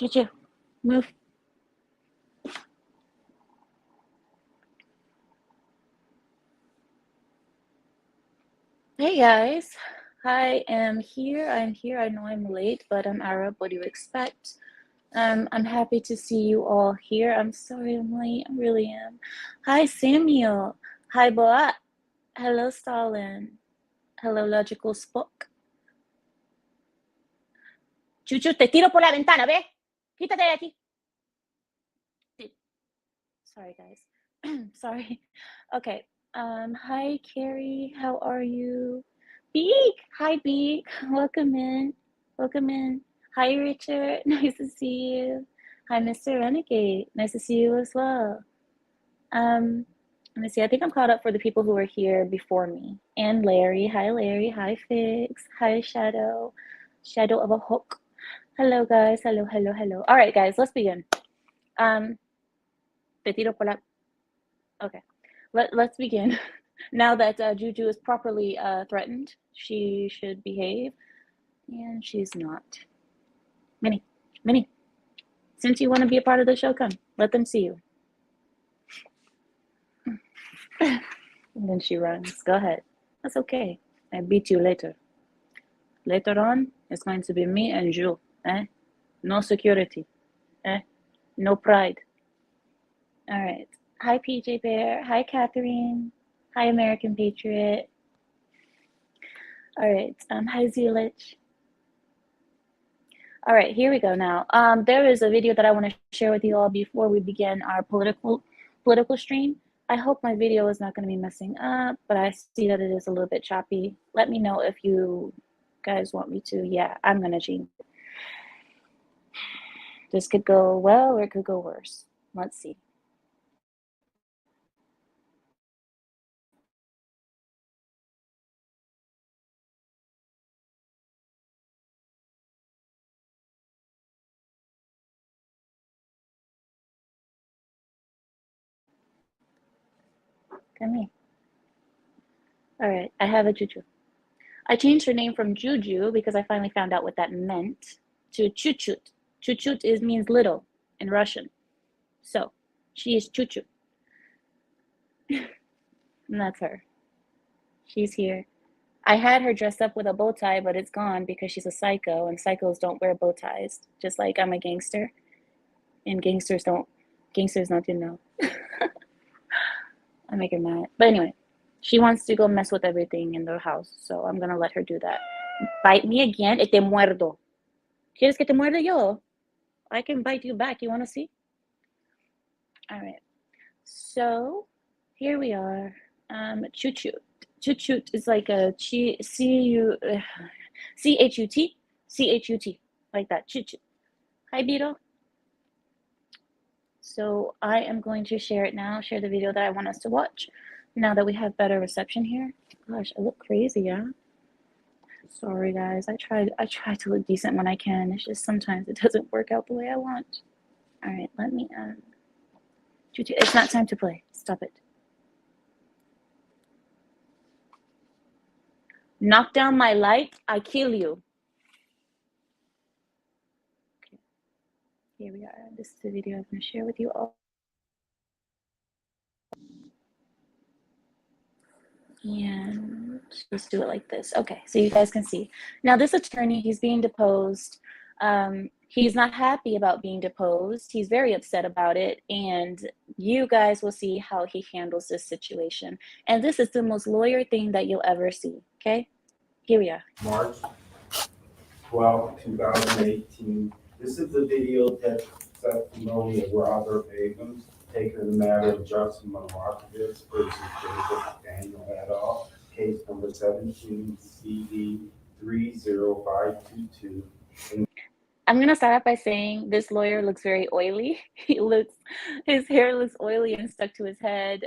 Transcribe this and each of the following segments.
Juju, move. Hey guys, I am here. I'm here. I know I'm late, but I'm Arab. What do you expect? I'm happy to see you all here. I'm sorry I'm late. I really am. Hi Samuel. Hi Boat. Hello Stalin. Hello Logical Spock. Chuchu, te tiro por la ventana, ¿ves? Quítate de aquí. Sorry guys. Sorry. Okay. Hi Carrie. How are you? Beak. Hi Beak. Welcome in. Welcome in. Hi Richard. Nice to see you. Hi Mr. Renegade. Nice to see you as well. Let me see. I think I'm caught up for the people who were here before me. And Larry. Hi Larry. Hi Fix. Hi Shadow. Shadow of a Hook. Hello guys. Hello, hello, hello. All right guys, let's begin. Te tiro por la... Okay. Let's begin. Now that Juju is properly threatened, she should behave, and she's not. Minnie, since you want to be a part of the show, come. Let them see you. And then she runs. Go ahead. That's okay. I beat you later. Later on, it's going to be me and Jules. No security. No pride. All right. Hi, PJ Bear. Hi, Catherine. Hi, American Patriot. All right. Hi, Zelich. All right, here we go now. There is a video that I want to share with you all before we begin our political stream. I hope my video is not going to be messing up, but I see that it is a little bit choppy. Let me know if you guys want me to. Yeah, I'm going to change it. This could go well or it could go worse. Let's see. Come here. All right, I have a Juju. I changed her name from Juju because I finally found out what that meant to Chuchut. Chuchut means little in Russian. So she is Chuchu. And that's her. She's here. I had her dressed up with a bow tie, but it's gone because she's a psycho, and psychos don't wear bow ties. Just like I'm a gangster, and gangsters don't, you know. I make her mad. But anyway, she wants to go mess with everything in the house, so I'm gonna let her do that. Bite me again, y te muerdo. ¿Quieres que te muerda yo? I can bite you back. You want to see? All right. So here we are. Chut-chut. Chut-chut is like a C-H-U-T, like that. Chut-chut. Hi, Beetle. So I am going to share it now, share the video that I want us to watch, now that we have better reception here. Gosh, I look crazy, yeah? Sorry, guys. I try to look decent when I can. It's just sometimes it doesn't work out the way I want. All right, let me, it's not time to play. Stop it. Knock down my light, I kill you. Okay. Here we are. This is the video I'm going to share with you all. And let's do it like this. Okay, so you guys can see. Now this attorney, he's being deposed. He's not happy about being deposed. He's very upset about it. And you guys will see how he handles this situation. And this is the most lawyer thing that you'll ever see, okay? Here we are. March 12, 2018. This is the video testimony of Robert Abrams, taking the matter of Justin Markovitz versus Jacob Daniel et al., case number 17 CD 30522. I'm gonna start off by saying this lawyer looks very oily. His hair looks oily and stuck to his head.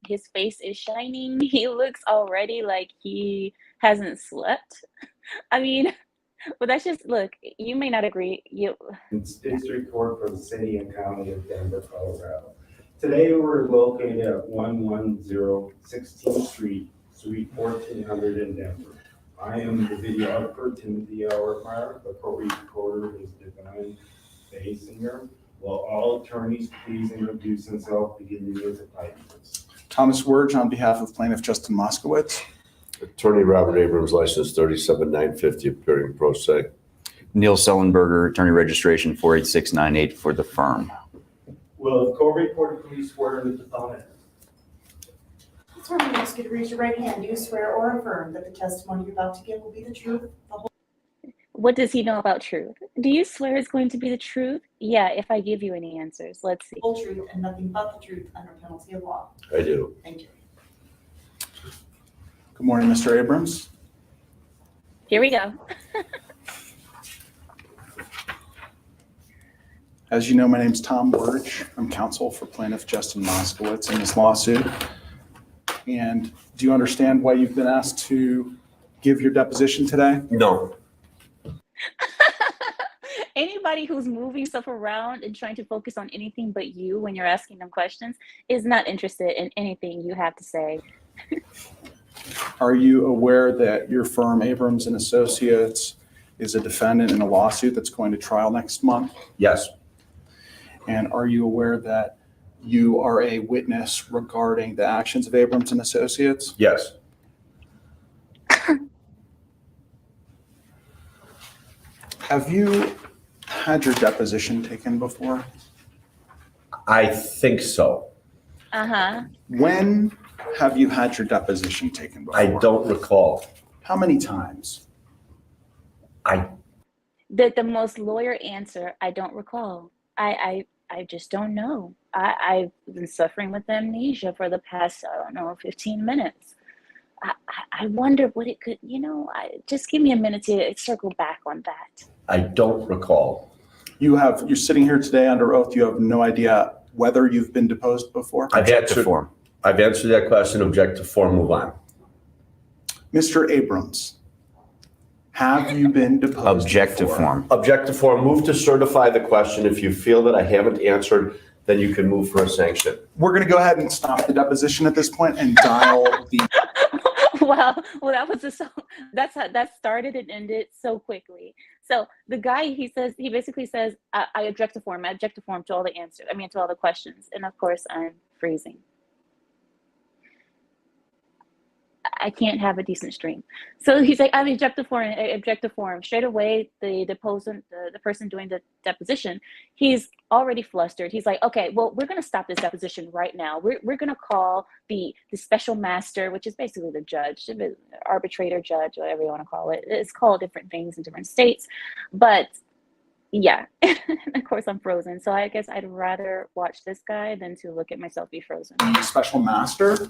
His face is shining. He looks already like he hasn't slept. I mean, but that's just, look, you may not agree. It's District Court for the City and County of Denver, Colorado. Today we're located at 110 16th Street, Suite 1400 in Denver. I am the videographer, Timothy L. Require. The court recorder is Divine Bay Basinger. Will all attorneys please introduce themselves, beginning with the titles? Thomas Werge on behalf of plaintiff Justin Moskowitz. Attorney Robert Abrams, license 37950, appearing pro se. Neil Sullenberger, attorney registration 48698 for the firm. Will the co-reporter please swear in the deponent? Attorney, I ask you to raise your right hand. Do you swear or affirm that the testimony you're about to give will be the truth, the whole What does he know about truth? Do you swear it's going to be the truth? Yeah, if I give you any answers. Let's see. truth and nothing but the truth under penalty of law? I do. Thank you. Good morning, Mr. Abrams. Here we go. As you know, my name's Tom Werge. I'm counsel for plaintiff Justin Moskowitz in this lawsuit. And do you understand why you've been asked to give your deposition today? No. Anybody who's moving stuff around and trying to focus on anything but you when you're asking them questions is not interested in anything you have to say. Are you aware that your firm, Abrams and Associates, is a defendant in a lawsuit that's going to trial next month? Yes. And are you aware that you are a witness regarding the actions of Abrams and Associates? Yes. Have you had your deposition taken before? I think so. Uh-huh. When have you had your deposition taken before? I don't recall. How many times? The most lawyer answer, I don't recall. I just don't know. I've been suffering with amnesia for the past, 15 minutes. I wonder what it could, just give me a minute to circle back on that. I don't recall. You're sitting here today under oath. You have no idea whether you've been deposed before? I've answered that question, object to form, move on. Mr. Abrams, have you been deposed Objective before? form. Object to form, move to certify the question. If you feel that I haven't answered, then you can move for a sanction. We're going to go ahead and stop the deposition at this point and dial the... Well, that started and ended so quickly. So the guy, he basically says, I object to form. I object to form to all the answers. To all the questions. And of course, I'm freezing. I can't have a decent stream. So he's like, I object to form. Straight away, the person doing the deposition, he's already flustered. He's like, okay, well, we're going to stop this deposition right now. We're going to call the special master, which is basically the judge, arbitrator, judge, whatever you want to call it. It's called different things in different states. But yeah, of course I'm frozen. So I guess I'd rather watch this guy than to look at myself be frozen. Special master?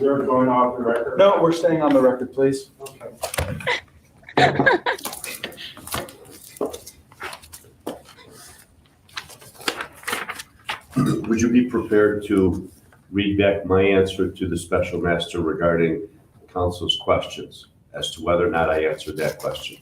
We're going off the record? No, we're staying on the record, please. Okay. Would you be prepared to read back my answer to the special master regarding counsel's questions as to whether or not I answered that question?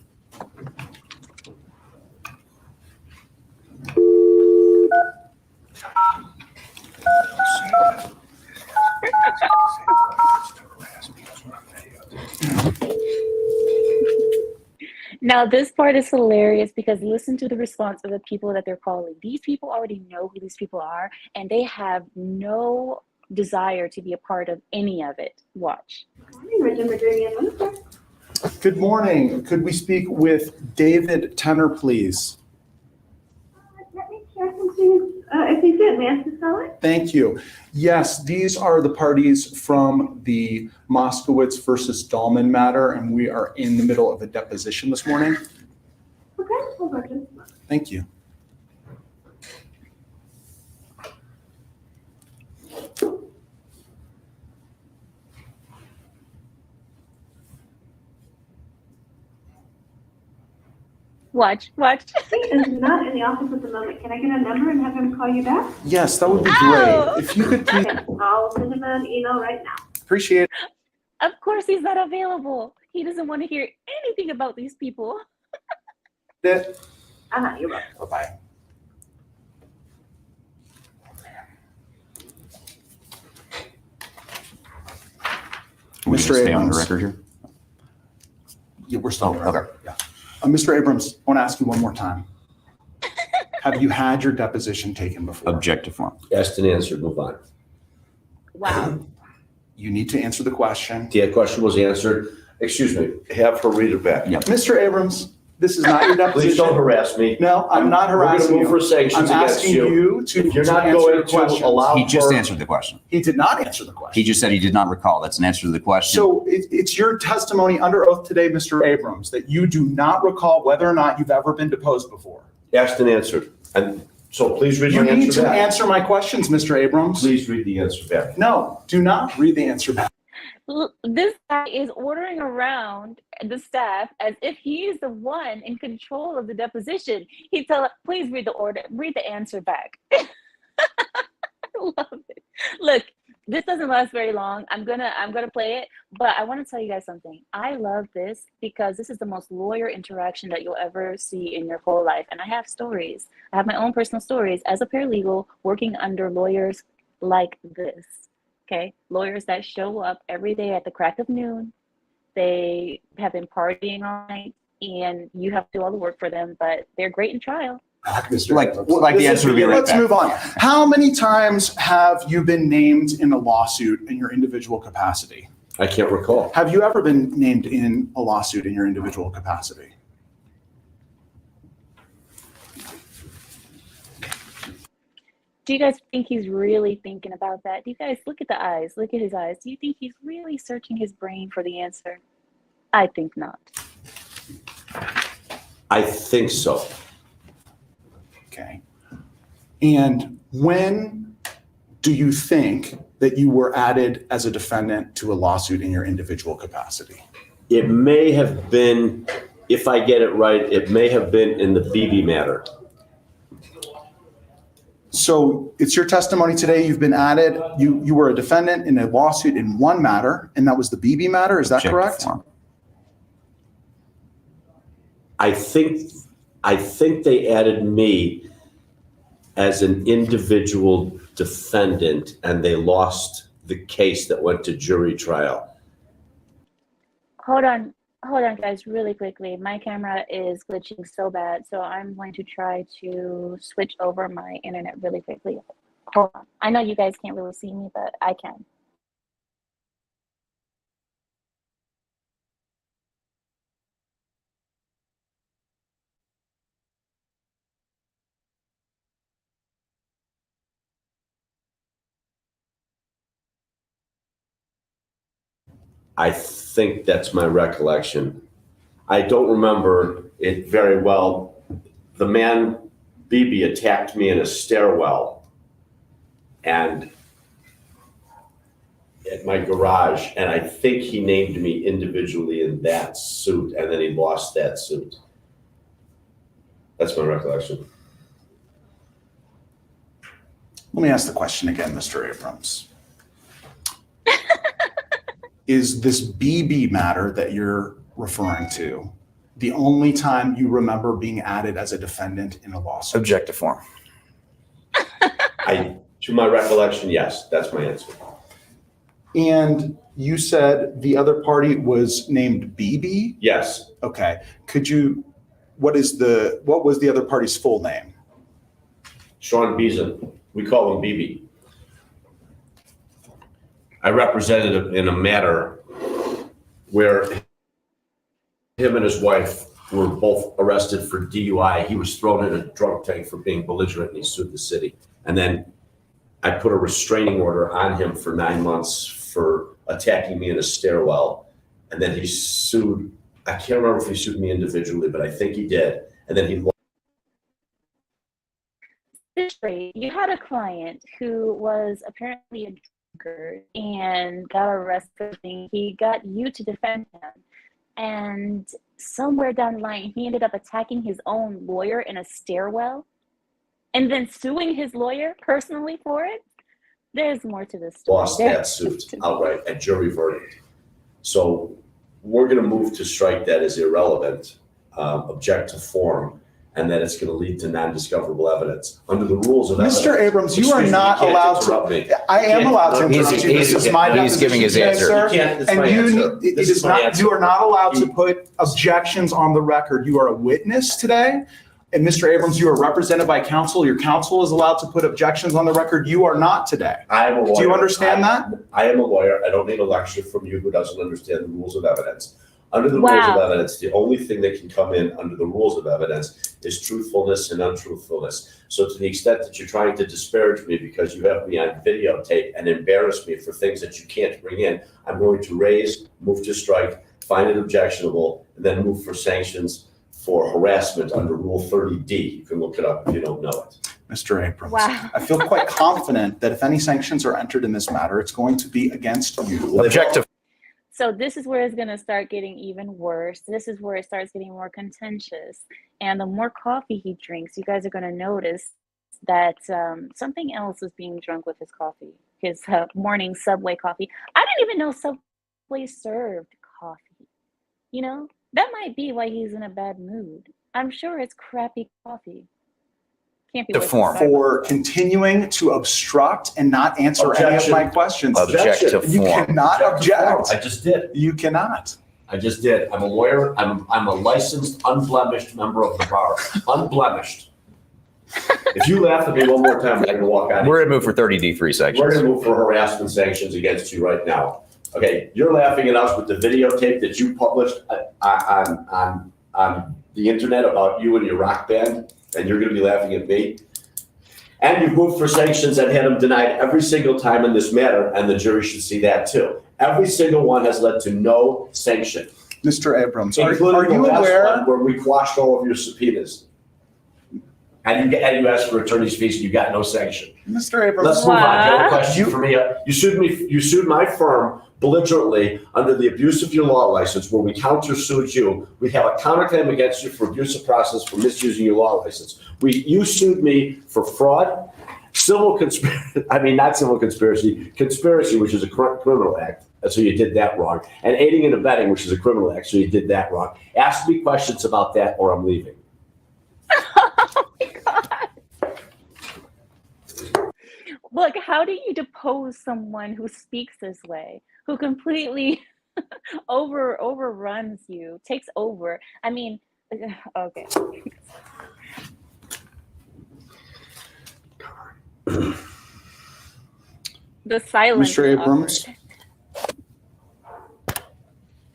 Now, this part is hilarious because listen to the response of the people that they're calling. These people already know who these people are, and they have no desire to be a part of any of it. Watch. Good morning. Could we speak with David Tenner, please? Let me check and see if he's good. May I ask the caller? Thank you. Yes, these are the parties from the Moskowitz versus Dahlman matter, and we are in the middle of a deposition this morning. Okay, hold on just a moment. Thank you. Watch. He is not in the office at the moment. Can I get a number and have him call you back? Yes, that would be Ow! great. If you could please, Okay, I'll send him an email right now. appreciate it. Of course, he's not available. He doesn't want to hear anything about these people. You're welcome. Bye-bye. Can we Mr. stay on the Abrams. record here? Yeah, we're still. Okay. Yeah. Mr. Abrams, I want to ask you one more time. Have you had your deposition taken before? Object to form. Asked and answered, move on. Wow. You need to answer the question. The question was answered. Excuse me, have her read it back. Yeah. Mr. Abrams, this is not your deposition. Please don't harass me. No, I'm not harassing We're going to move for you. sanctions I'm against asking you. you to If you're not answer going the to questions. allow He just her- answered the question. He did not answer the question. He just said he did not recall. That's an answer to the question. So it's your testimony under oath today, Mr. Abrams, that you do not recall whether or not you've ever been deposed before. Asked and answered. And so please read You my need answer to back. answer my questions, Mr. Abrams. Please read the answer back. No, do not read the answer back. This guy is ordering around the staff as if he is the one in control of the deposition. He tell, please read the answer back. I love it. Look, this doesn't last very long. I'm gonna play it, but I want to tell you guys something. I love this because this is the most lawyer interaction that you'll ever see in your whole life. And I have stories. I have my own personal stories as a paralegal working under lawyers like this. Okay, lawyers that show up every day at the crack of noon. They have been partying all night, and you have to do all the work for them, but they're great in trial. Like the answer to be right Let's back. move on. How many times have you been named in a lawsuit in your individual capacity? I can't recall. Have you ever been named in a lawsuit in your individual capacity? Do you guys think he's really thinking about that? Do you guys look at the eyes? Look at his eyes. Do you think he's really searching his brain for the answer? I think not. I think so. Okay. And when do you think that you were added as a defendant to a lawsuit in your individual capacity? It may have been, if I get it right, it may have been in the BB matter. So it's your testimony today, you've been added, you were a defendant in a lawsuit in one matter, and that was the BB matter, is that Object to correct? form. I think they added me as an individual defendant, and they lost the case that went to jury trial. Hold on, guys, really quickly. My camera is glitching so bad, so I'm going to try to switch over my internet really quickly. Hold on. I know you guys can't really see me, but I can. I think that's my recollection. I don't remember it very well. The man, BB, attacked me in a stairwell and at my garage, and I think he named me individually in that suit, and then he lost that suit. That's my recollection. Let me ask the question again, Mr. Abrams. Is this BB matter that you're referring to the only time you remember being added as a defendant in a lawsuit? Object to form. To my recollection, yes, that's my answer. And you said the other party was named BB? Yes, Okay. What was the other party's full name? Sean Beeson, we call him BB. I represented him in a matter where him and his wife were both arrested for DUI. He was thrown in a drunk tank for being belligerent, and he sued the city. And then I put a restraining order on him for 9 months for attacking me in a stairwell. And then he sued, I can't remember if he sued me individually, but I think he did. And then he lost. You had a client who was apparently a drunkard and got arrested. He got you to defend him. And somewhere down the line, he ended up attacking his own lawyer in a stairwell and then suing his lawyer personally for it. There's more to this story. Lost that suit outright at jury verdict. So we're going to move to strike that as irrelevant, object to form, and that it's going to lead to non-discoverable evidence. Under the rules of evidence. Mr. Abrams, you are Excuse me, not you can't allowed interrupt to. me. I am allowed to He's- interrupt you. This he's- is my he's giving his deposition, answer. sir. You can't, it's And my answer. it This is is my not, answer. you are not allowed to put objections on the record. You are a witness today. And Mr. Abrams, you are represented by counsel. Your counsel is allowed to put objections on the record. You are not today. I am a lawyer. Do you understand that? I am a lawyer. I don't need a lecture from you who doesn't understand the rules of evidence. Under the rules Wow. of evidence, the only thing that can come in under the rules of evidence is truthfulness and untruthfulness. So to the extent that you're trying to disparage me because you have me on videotape and embarrass me for things that you can't bring in, I'm going to raise, move to strike, find it objectionable, and then move for sanctions for harassment under Rule 30D. You can look it up if you don't know it. Mr. Abrams, Wow. I feel quite confident that if any sanctions are entered in this matter, it's going to be against you. Objective. So this is where it's going to start getting even worse. This is where it starts getting more contentious. And the more coffee he drinks, you guys are going to notice that something else is being drunk with his coffee, his morning Subway coffee. I didn't even know Subway served coffee. You know, that might be why he's in a bad mood. I'm sure it's crappy coffee. Can't be worse than Deform. Starbucks. For continuing to obstruct and not answer any of Objection. my questions. Object to You form. cannot object. I just did. You cannot. I just did. I'm a lawyer. I'm a licensed, unblemished member of the bar. Unblemished. If you laugh at me one more time, I'm going to walk out. We're going to move for 30D3 We're sections. going to move for harassment sanctions against you right now. Okay, you're laughing at us with the videotape that you published on the internet about you and your rock band, and you're going to be laughing at me. And you've moved for sanctions and had them denied every single time in this matter, and the jury should see that too. Every single one has led to no sanction. Mr. Abrams, are Including you the last aware? one where we quashed all of your subpoenas. And you asked for attorney's fees and you got no sanction. Mr. Abrams, Let's move on. You have a What? question for me? You sued my firm belligerently under the abuse of your law license where we countersued you. We have a counterclaim against you for abuse of process for misusing your law license. You sued me for fraud, civil conspiracy, not civil conspiracy, which is a criminal act. So you did that wrong. And aiding and abetting, which is a criminal act. So you did that wrong. Ask me questions about that or I'm leaving. Oh my God. Look, how do you depose someone who speaks this way, who completely overruns you, takes over? I mean, okay. The silence. Mr. is Abrams, awkward.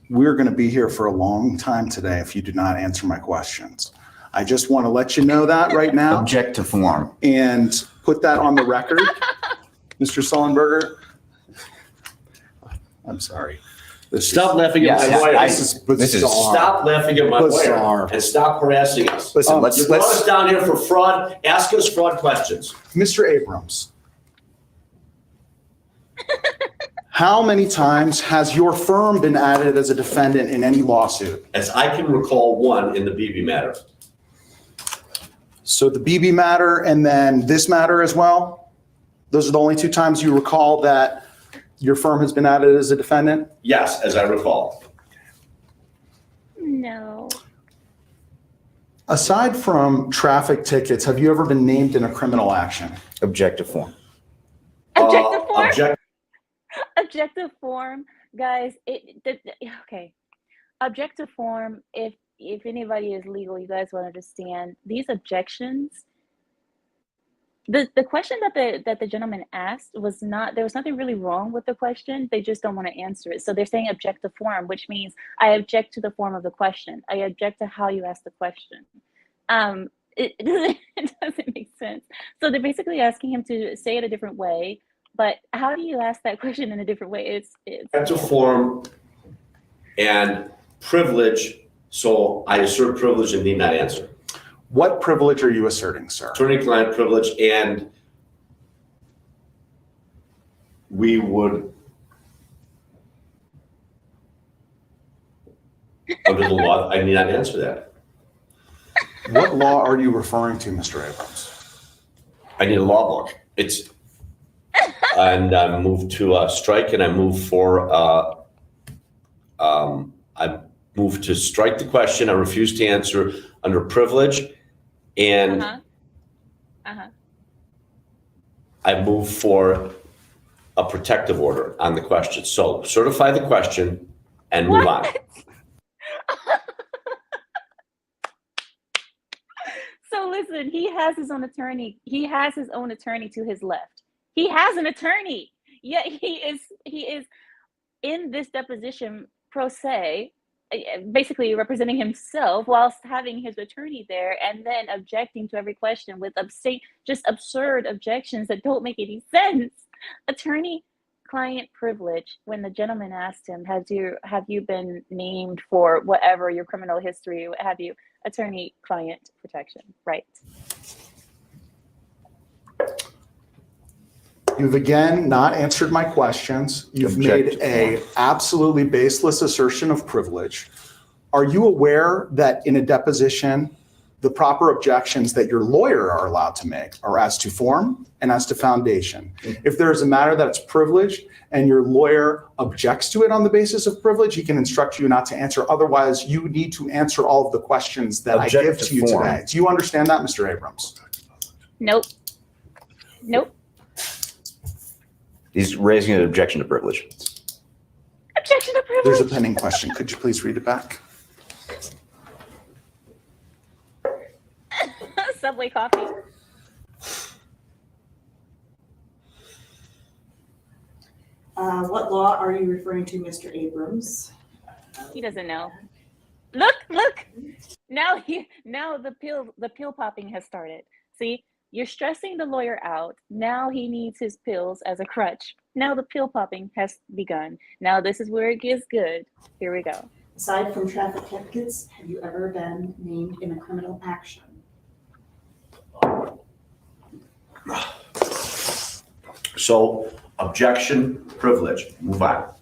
we're going to be here for a long time today if you do not answer my questions. I just want to let you know that right now Object to form. and put that on the record. Mr. Sullenberger, I'm sorry. Stop laughing at Yes, my lawyer. This is This is- bizarre. Stop laughing at my lawyer Bizarre. and stop harassing us. Listen, Oh, let's You brought us down here for fraud. Ask us fraud questions. Mr. Abrams, how many times has your firm been added as a defendant in any lawsuit? As I can recall, one in the BB matter. So the BB matter and then this matter as well? Those are the only two times you recall that your firm has been added as a defendant? Yes, as I recall. No. Aside from traffic tickets, have you ever been named in a criminal action? object to form. Objective form? Object. Objective form, guys. Okay. Objective form. If anybody is legal, you guys will understand these objections. The question that the gentleman asked was not. There was nothing really wrong with the question. They just don't want to answer it. So they're saying objective form, which means I object to the form of the question. I object to how you asked the question. It doesn't make sense. So they're basically asking him to say it a different way. But how do you ask that question in a different way? It's Objective form and privilege. So I assert privilege and need not answer. What privilege are you asserting, sir? Attorney-client privilege, and we would, under the law, I need not answer that. What law are you referring to, Mr. Abrams? I need a law book. And I moved to strike, and I moved for, I moved to strike the question. I refused to answer under privilege, and I moved for a protective order on the question. So certify the question and move on. So No, listen, he has his own attorney. He has his own attorney to his left. He has an attorney. Yet he is in this deposition pro se, basically representing himself whilst having his attorney there and then objecting to every question with just absurd objections that don't make any sense. Attorney-client privilege. When the gentleman asked him, have you been named for whatever your criminal history, what have you? Attorney-client protection, right? You've again not answered my questions. You've made a absolutely baseless assertion of privilege. Are you aware that in a deposition, the proper objections that your lawyer are allowed to make are as to form and as to foundation? If there is a matter that's privileged and your lawyer objects to it on the basis of privilege, he can instruct you not to answer. Otherwise, you need to answer all of the questions that I give to you today. Do you understand that, Mr. Abrams? Nope. Nope. He's raising an objection to privilege. Objection to privilege. There's a pending question. Could you please read it back? Subway coffee. What law are you referring to, Mr. Abrams? He doesn't know. Look. Now the pill popping has started. See, you're stressing the lawyer out. Now he needs his pills as a crutch. Now the pill popping has begun. Now this is where it gets good. Here we go. Aside from traffic tickets, have you ever been named in a criminal action? So, objection, privilege, move on.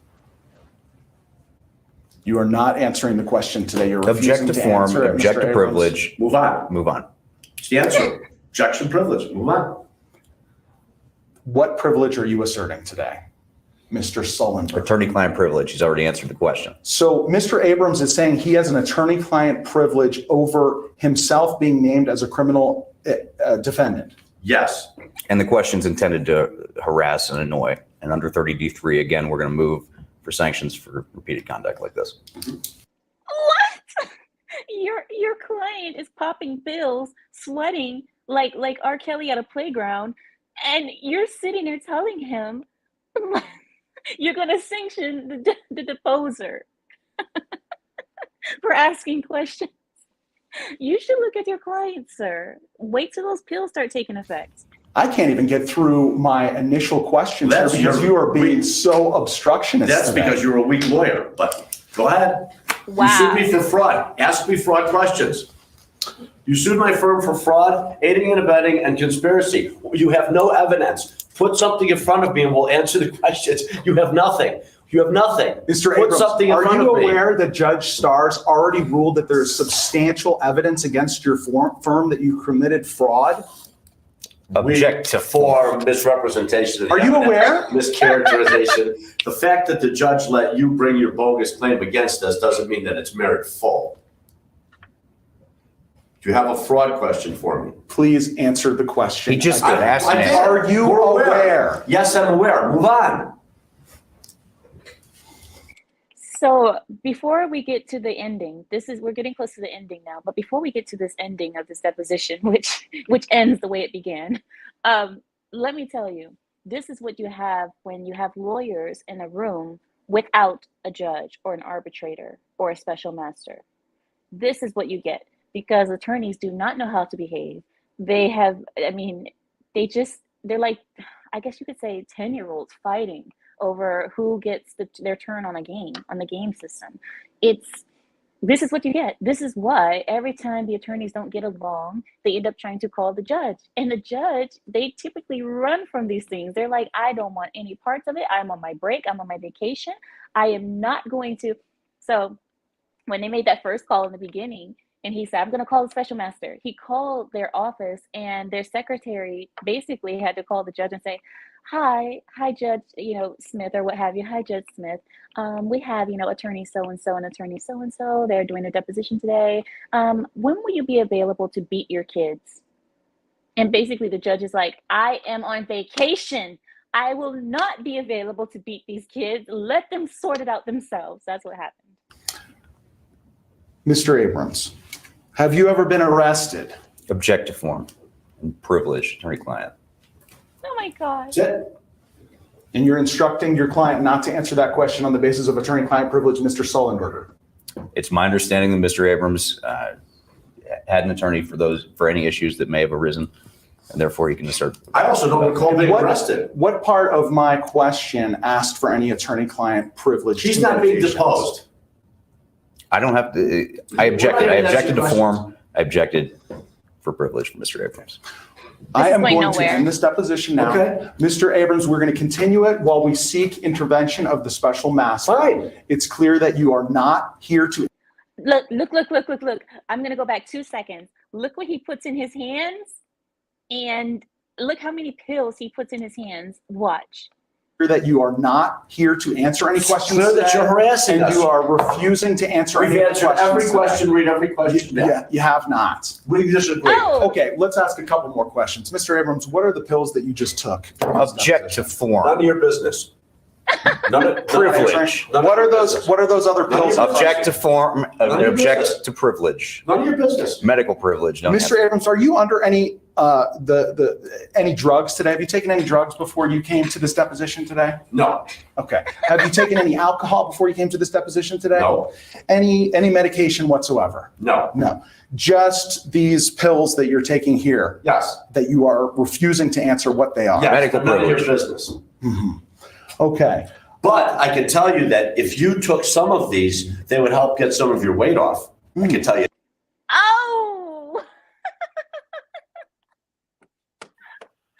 You are not answering the question today. You're refusing Object to to form, answer it, object Mr. to Abrams. Move privilege, on. move on. It's the answer. Objection, privilege, move on. What privilege are you asserting today, Mr. Sullenberger? Attorney-client privilege, he's already answered the question. So Mr. Abrams is saying he has an attorney-client privilege over himself being named as a criminal defendant. Yes. And the question's intended to harass and annoy. And under 30D3, again, we're going to move for sanctions for repeated conduct like this. What? Your client is popping pills, sweating like R. Kelly at a playground, and you're sitting there telling him you're going to sanction the deposer for asking questions. You should look at your client, sir. Wait till those pills start taking effect. I can't even get through my initial questions here because you are being so obstructionist. That's today. because you're a weak lawyer, but go ahead. Wow. You sued me for fraud. Ask me fraud questions. You sued my firm for fraud, aiding and abetting, and conspiracy. You have no evidence. Put something in front of me and we'll answer the questions. You have nothing. You have nothing. Mr. Put Abrams, something in are front you of me. aware that Judge Starrs already ruled that there is substantial evidence against your firm that you committed fraud? Object to For misrepresentation. of the Are you evidence, aware? Mischaracterization. The fact that the judge let you bring your bogus claim against us doesn't mean that it's merit full. Do you have a fraud question for me? Please answer the question. He just again. asked I me. did. Are you We're aware? Yes, I'm aware. Move on. So before we get to the ending, we're getting close to the ending now, but before we get to this ending of this deposition, which ends the way it began, let me tell you, this is what you have when you have lawyers in a room without a judge or an arbitrator or a special master. This is what you get because attorneys do not know how to behave. They're like, I guess you could say 10-year-olds fighting over who gets their turn on the game system. This is what you get. This is why every time the attorneys don't get along, they end up trying to call the judge. And the judge, they typically run from these things. They're like, I don't want any parts of it. I'm on my break. I'm on my vacation. I am not going to. So when they made that first call in the beginning, and he said, I'm going to call the special master. He called their office and their secretary basically had to call the judge and say, hi, Judge, Smith or what have you. Hi, Judge Smith. We have, attorney so-and-so and attorney so-and-so. They're doing a deposition today. When will you be available to beat your kids? And basically the judge is like, I am on vacation. I will not be available to beat these kids. Let them sort it out themselves. That's what happened. Mr. Abrams, have you ever been arrested Object to form and privilege, attorney-client. Oh my God. That's it. And you're instructing your client not to answer that question on the basis of attorney-client privilege, Mr. Sullenberger. It's my understanding that Mr. Abrams had an attorney for any issues that may have arisen, and therefore he can assert. I also don't recall being arrested. What part of my question asked for any attorney-client privilege? He's not being deposed. I don't have to, I objected. I objected to form. I objected for privilege from Mr. Abrams. I am going going to nowhere. end this deposition now. Okay. Mr. Abrams, we're going to continue it while we seek intervention of the special master. Fine. It's clear that you are not here to. Look. I'm going to go back 2 seconds. Look what he puts in his hands and look how many pills he puts in his hands. Watch. That you are not here to answer any questions Clear that today, you're harassing and us. you are refusing to answer We've any answered questions every today. question, read every question. Yeah, you have not. We disagree. Oh, Okay, let's ask a couple more questions. Mr. Abrams, what are the pills that you just took? Object to None form. of your business. None of Privilege. What are those other pills? Object to form, None of your object business. to privilege. None of your business. Medical privilege. Don't Mr. Abrams, are you under any any drugs today? Have you taken any drugs before you came to this deposition today? No. Okay. Have you taken any alcohol before you came to this deposition today? No. Any medication whatsoever? No. No. Just these pills that you're taking here Yes. that you are refusing to answer what they are. Yes. Medical None of your privilege. business. Mhm. Okay. But I can tell you that if you took some of these, they would help get some of your weight off. I can tell you. oh.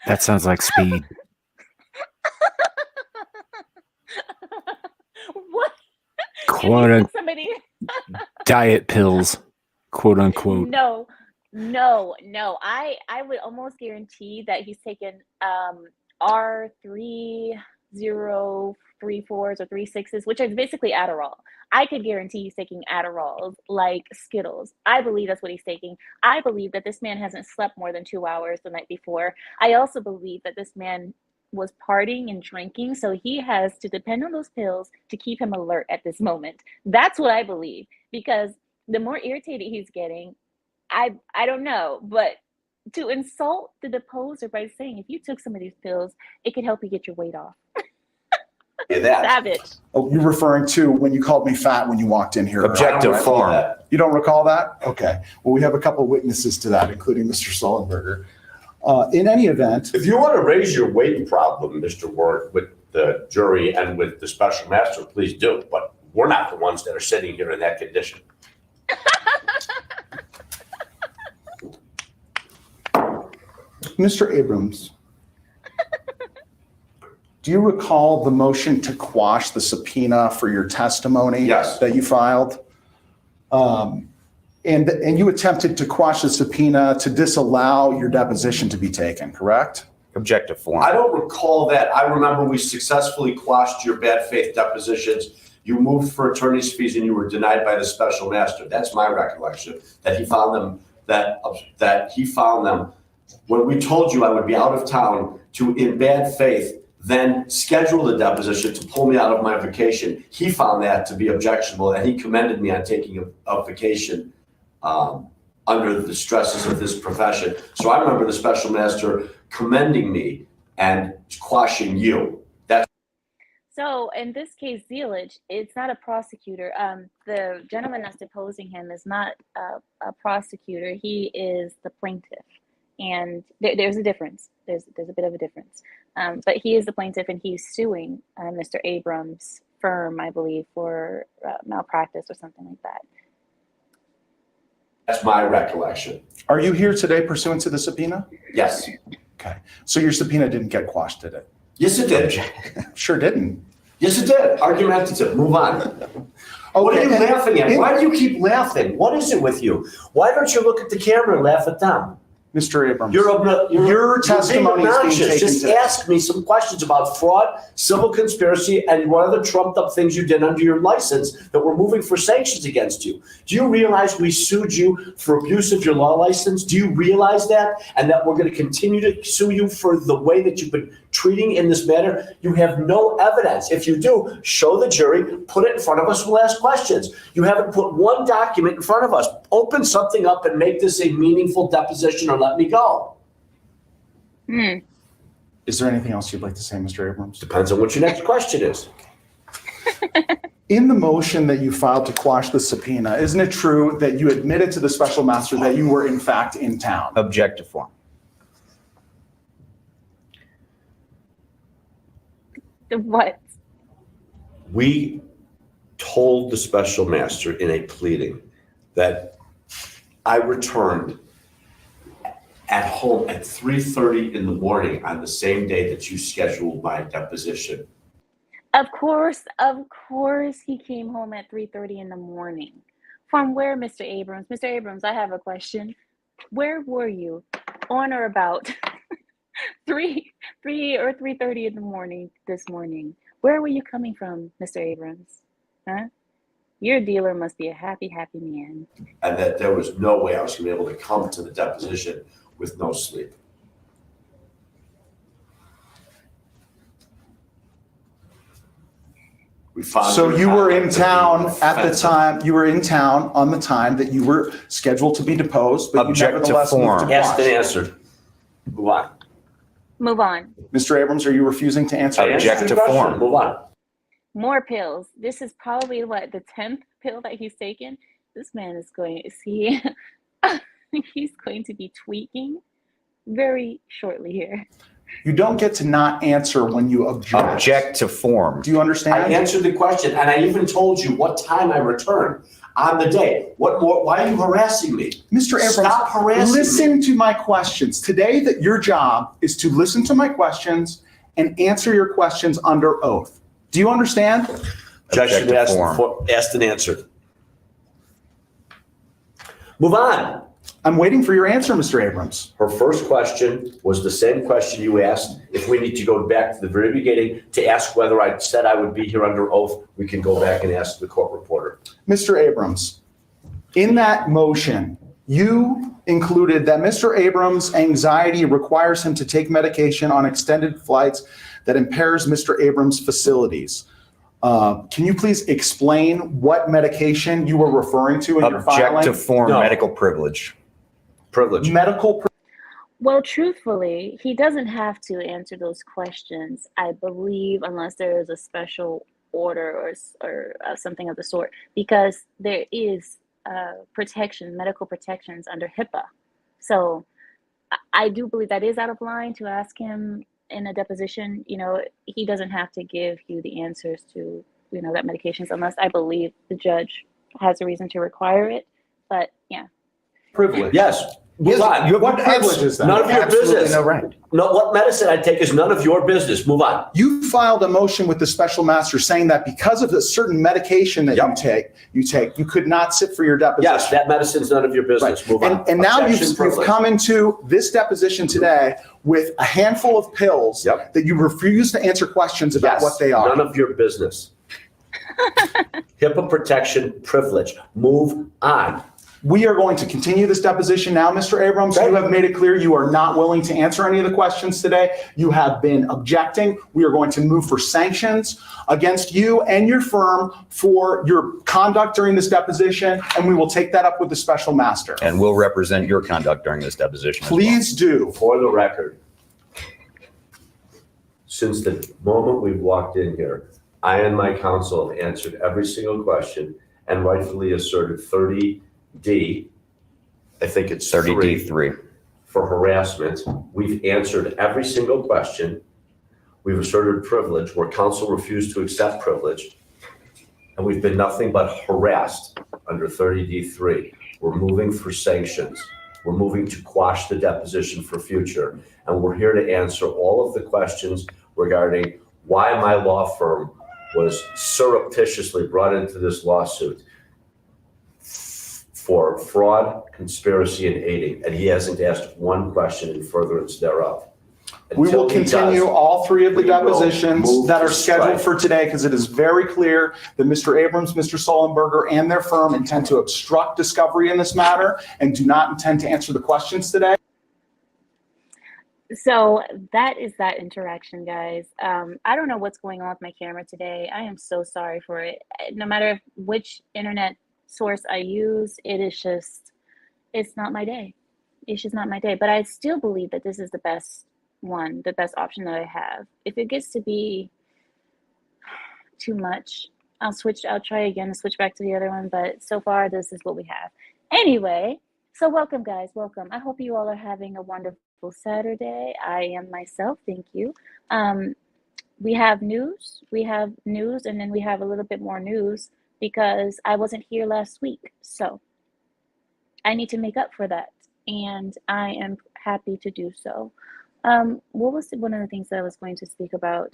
That sounds like speed. What? Quote unquote Somebody. diet pills, quote unquote. No. I would almost guarantee that he's taken R3034s or 36s, which are basically Adderall. I could guarantee he's taking Adderall like Skittles. I believe that's what he's taking. I believe that this man hasn't slept more than 2 hours the night before. I also believe that this man was partying and drinking, so he has to depend on those pills to keep him alert at this moment. That's what I believe, because the more irritated he's getting, I don't know, but to insult the deposer by saying if you took some of these pills, it could help you get your weight off. That. Savage. Oh, you're referring to when you called me fat when you walked in here. Object right? to I don't recall form. that. You don't recall that? Okay. Well, we have a couple witnesses to that, including Mr. Sullenberger. In any event, If you want to raise your weight problem, Mr. Ward, with the jury and with the special master, please do. But we're not the ones that are sitting here in that condition. Mr. Abrams, do you recall the motion to quash the subpoena for your testimony Yes. that you filed? And you attempted to quash the subpoena to disallow your deposition to be taken, correct? Object to form. I don't recall that. I remember we successfully quashed your bad faith depositions. You moved for attorney's fees and you were denied by the special master. That's my recollection, that he found them, that he found them when we told you I would be out of town to, in bad faith, then schedule the deposition to pull me out of my vacation. He found that to be objectionable and he commended me on taking a vacation under the stresses of this profession. So I remember the special master commending me and quashing you. That's So in this case, Zealage, it's not a prosecutor. The gentleman that's deposing him is not a prosecutor. He is the plaintiff. And there's a difference. There's a bit of a difference. But he is the plaintiff and he's suing Mr. Abrams' firm, I believe, for malpractice or something like that. That's my recollection. Are you here today pursuant to the subpoena? Yes. Okay. So your subpoena didn't get quashed, did it? Yes, it did. Sure didn't. Yes, it did. Argumentative. Move on. What are you laughing at? Why do you keep laughing? What is it with you? Why don't you look at the camera and laugh at them? Mr. Abrams. Your testimony is being taken Just today. ask me some questions about fraud, civil conspiracy, and what other trumped up things you did under your license that we're moving for sanctions against you. Do you realize we sued you for abuse of your law license? Do you realize that? And that we're going to continue to sue you for the way that you've been treating in this matter? You have no evidence. If you do, show the jury, put it in front of us, we'll ask questions. You haven't put one document in front of us. Open something up and make this a meaningful deposition or let me go. Is there anything else you'd like to say, Mr. Abrams? Depends on what your next question is. In the motion that you filed to quash the subpoena, isn't it true that you admitted to the special master that you were in fact in town? Object to form. What? We told the special master in a pleading that I returned at home at 3:30 in the morning on the same day that you scheduled my deposition. Of course he came home at 3:30 in the morning. From where, Mr. Abrams? Mr. Abrams, I have a question. Where were you on or about 3 or 3:30 in the morning this morning? Where were you coming from, Mr. Abrams? Huh? Your dealer must be a happy, happy man. And that there was no way I was going to be able to come to the deposition with no sleep. So you were in town at the time, you were in town on the time that you were scheduled to be deposed, but you Object to nevertheless moved form. to Asked quash. and answered. Move on. Move on. Mr. Abrams, are you refusing to answer? I answered Object your to question. form. Move on. More pills. This is probably what, the 10th pill that he's taken? This man is going, he's going to be tweaking very shortly here. You don't get to not answer when you object. Object to form. Do you I understand? answered the question, and I even told you what time I returned on the day. What more? Why are you harassing me? Mr. Abrams, Stop harassing me. listen to my questions. Today, that your job is to listen to my questions and answer your questions under oath. Do you understand? Judge Object should to ask form. asked and answered. Move on. I'm waiting for your answer, Mr. Abrams. Her first question was the same question you asked. If we need to go back to the very beginning to ask whether I said I would be here under oath, we can go back and ask the court reporter. Mr. Abrams, in that motion, you included that Mr. Abrams' anxiety requires him to take medication on extended flights that impairs Mr. Abrams' facilities. Can you please explain what medication you were referring to in your filing? Object to form. No. Medical privilege. Privilege. Well, truthfully, he doesn't have to answer those questions, I believe, unless there is a special order or something of the sort, because there is medical protections under HIPAA. So I do believe that is out of line to ask him in a deposition. You know, he doesn't have to give you the answers to, that medications, unless I believe the judge has a reason to require it. But yeah. Privilege. Yes. Move on. What privilege is that? None of your Absolutely business. no right. No, what medicine I take is none of your business. Move on. You filed a motion with the special master saying that because of a certain medication that you could not sit for your deposition. Yes, that medicine's none of your business. Move on. And now Objection, you've privilege. come into this deposition today with a handful of pills that you refuse to answer questions about Yes, what they are. None of your business. HIPAA protection, privilege. Move on. We are going to continue this deposition now, Mr. Abrams. Okay. You have made it clear you are not willing to answer any of the questions today. You have been objecting. We are going to move for sanctions against you and your firm for your conduct during this deposition, and we will take that up with the special master. And will represent your conduct during this deposition. as well. Please do. For the record, since the moment we've walked in here, I and my counsel have answered every single question and rightfully asserted 30D, I think it's 30D3. for harassment. We've answered every single question. We've asserted privilege where counsel refused to accept privilege. And we've been nothing but harassed under 30D3. We're moving for sanctions. We're moving to quash the deposition for future. And we're here to answer all of the questions regarding why my law firm was surreptitiously brought into this lawsuit. for fraud, conspiracy, and aiding, and he hasn't asked one question in furtherance thereof. We will Until he continue does, all three of the we will depositions move that to are scheduled strike. for today because it is very clear that Mr. Abrams, Mr. Sullenberger, and their firm intend to obstruct discovery in this matter and do not intend to answer the questions today. So that is that interaction, guys. I don't know what's going on with my camera today. I am so sorry for it. No matter which internet source I use, it is just, it's not my day. It's just not my day. But I still believe that this is the best one, the best option that I have. If it gets to be too much, I'll try again and switch back to the other one. But so far, this is what we have. Anyway, so welcome, guys. Welcome. I hope you all are having a wonderful Saturday. I am myself. Thank you. We have news. And then we have a little bit more news because I wasn't here last week. So I need to make up for that. And I am happy to do so. What was one of the things that I was going to speak about?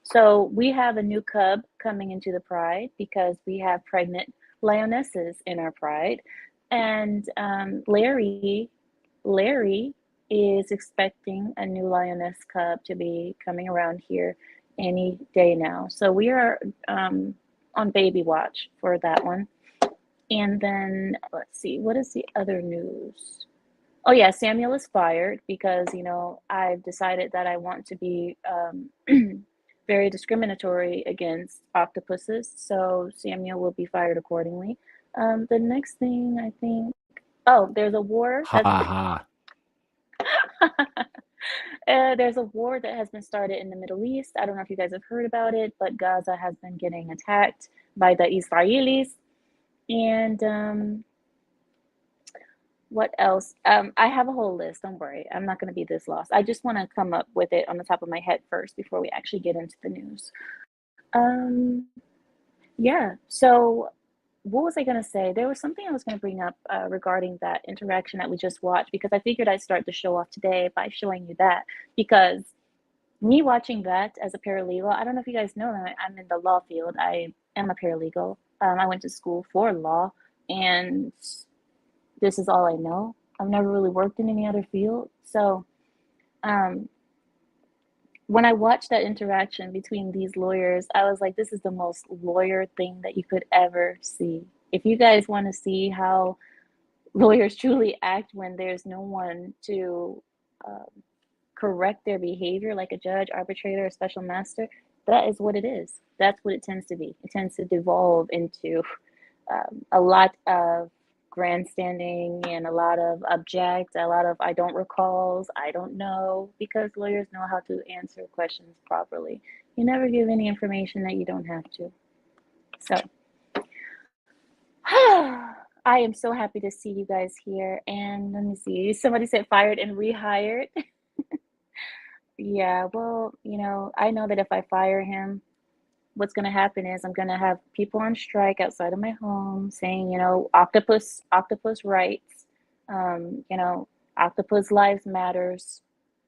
So we have a new cub coming into the pride because we have pregnant lionesses in our pride. And Larry is expecting a new lioness cub to be coming around here any day now. So we are on baby watch for that one. And then let's see, what is the other news? Oh yeah, Samuel is fired because, you know, I've decided that I want to be very discriminatory against octopuses. So Samuel will be fired accordingly. The next thing I think, there's a war. Ha ha. There's a war that has been started in the Middle East. I don't know if you guys have heard about it, but Gaza has been getting attacked by the Israelis. And what else? I have a whole list. Don't worry. I'm not going to be this lost. I just want to come up with it on the top of my head first before we actually get into the news. Yeah. So what was I going to say? There was something I was going to bring up regarding that interaction that we just watched, because I figured I'd start the show off today by showing you that, because me watching that as a paralegal, I don't know if you guys know that I'm in the law field. I am a paralegal. I went to school for law, and this is all I know. I've never really worked in any other field. So when I watched that interaction between these lawyers, I was like, this is the most lawyer thing that you could ever see. If you guys want to see how lawyers truly act when there's no one to correct their behavior, like a judge, arbitrator, or special master, that is what it is. That's what it tends to be. It tends to devolve into a lot of grandstanding and a lot of object, a lot of I don't recalls, I don't know, because lawyers know how to answer questions properly. You never give any information that you don't have to. So I am so happy to see you guys here. And let me see, somebody said fired and rehired. Yeah, well, you know, I know that if I fire him, what's going to happen is I'm going to have people on strike outside of my home saying, you know, octopus rights, you know, octopus lives matters,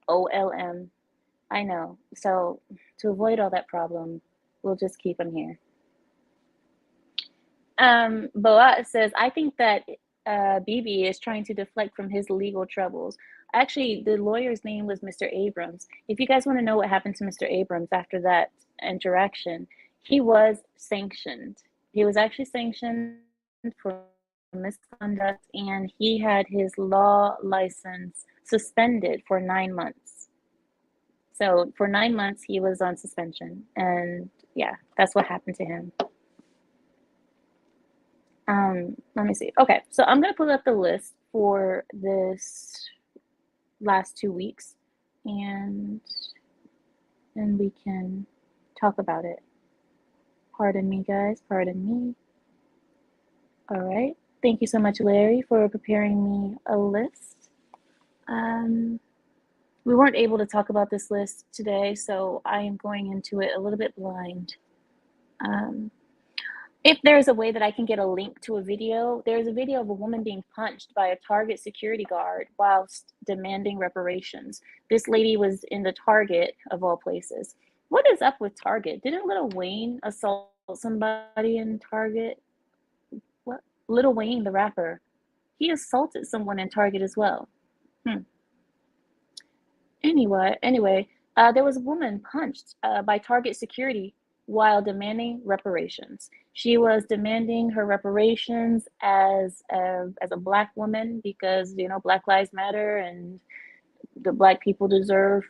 OLM. I know. So to avoid all that problem, we'll just keep him here. Boa says, I think that BB is trying to deflect from his legal troubles. Actually, the lawyer's name was Mr. Abrams. If you guys want to know what happened to Mr. Abrams after that interaction, he was sanctioned. He was actually sanctioned for misconduct, and he had his law license suspended for 9 months. So for 9 months, he was on suspension. And yeah, that's what happened to him. Let me see. Okay, so I'm going to pull up the list for this last 2 weeks, and we can talk about it. Pardon me, guys. Pardon me. All right. Thank you so much, Larry, for preparing me a list. We weren't able to talk about this list today, so I am going into it a little bit blind. If there's a way that I can get a link to a video, there's a video of a woman being punched by a Target security guard whilst demanding reparations. This lady was in the Target, of all places. What is up with Target? Didn't Lil Wayne assault somebody in Target? What? Lil Wayne, the rapper, He assaulted someone in Target as well. Anyway, there was a woman punched by Target security while demanding reparations. She was demanding her reparations as a black woman because, you know, Black Lives Matter and the black people deserve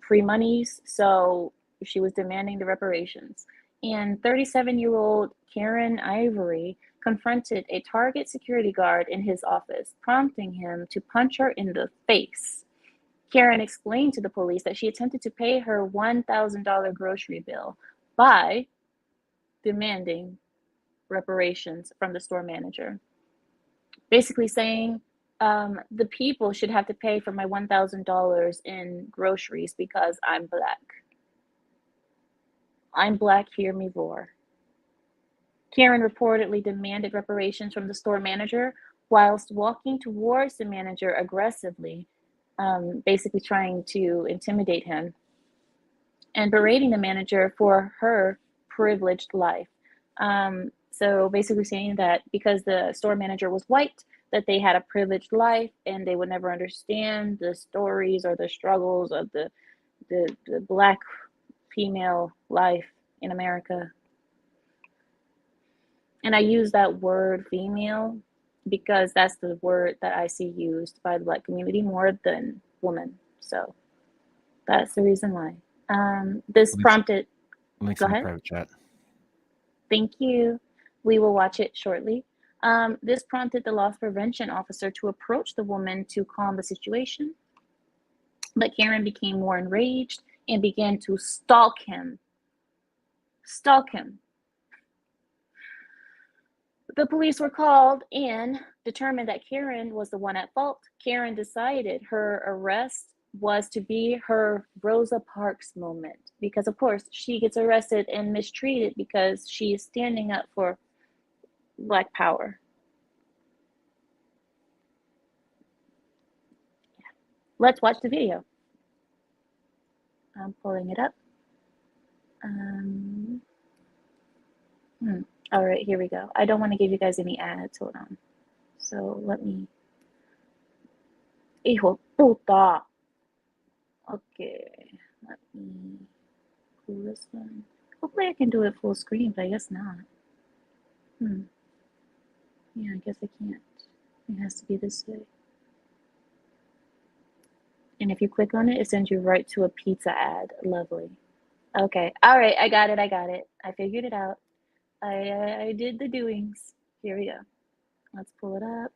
free monies. So she was demanding the reparations. And 37-year-old Karen Ivory confronted a Target security guard in his office, prompting him to punch her in the face. Karen explained to the police that she attempted to pay her $1,000 grocery bill by demanding reparations from the store manager. Basically saying, the people should have to pay for my $1,000 in groceries because I'm black. I'm black, hear me roar. Karen reportedly demanded reparations from the store manager whilst walking towards the manager aggressively, basically trying to intimidate him and berating the manager for her privileged life. So basically saying that because the store manager was white, that they had a privileged life and they would never understand the stories or the struggles of the black female life in America. And I use that word female because that's the word that I see used by the black community more than woman. So that's the reason why. This prompted, Links go in the ahead. private chat. Thank you. We will watch it shortly. This prompted the loss prevention officer to approach the woman to calm the situation. But Karen became more enraged and began to stalk him. The police were called and determined that Karen was the one at fault. Karen decided her arrest was to be her Rosa Parks moment because, of course, she gets arrested and mistreated because she is standing up for Black power. Let's watch the video. I'm pulling it up. All right, here we go. I don't want to give you guys any ads. Hold on. So let me. Hijo puta. Okay, let me pull this one. Hopefully I can do it full screen, but I guess not. Yeah, I guess I can't. It has to be this way. And if you click on it, it sends you right to a pizza ad. Lovely. Okay. All right. I got it. I figured it out. I did the doings. Here we go. Let's pull it up.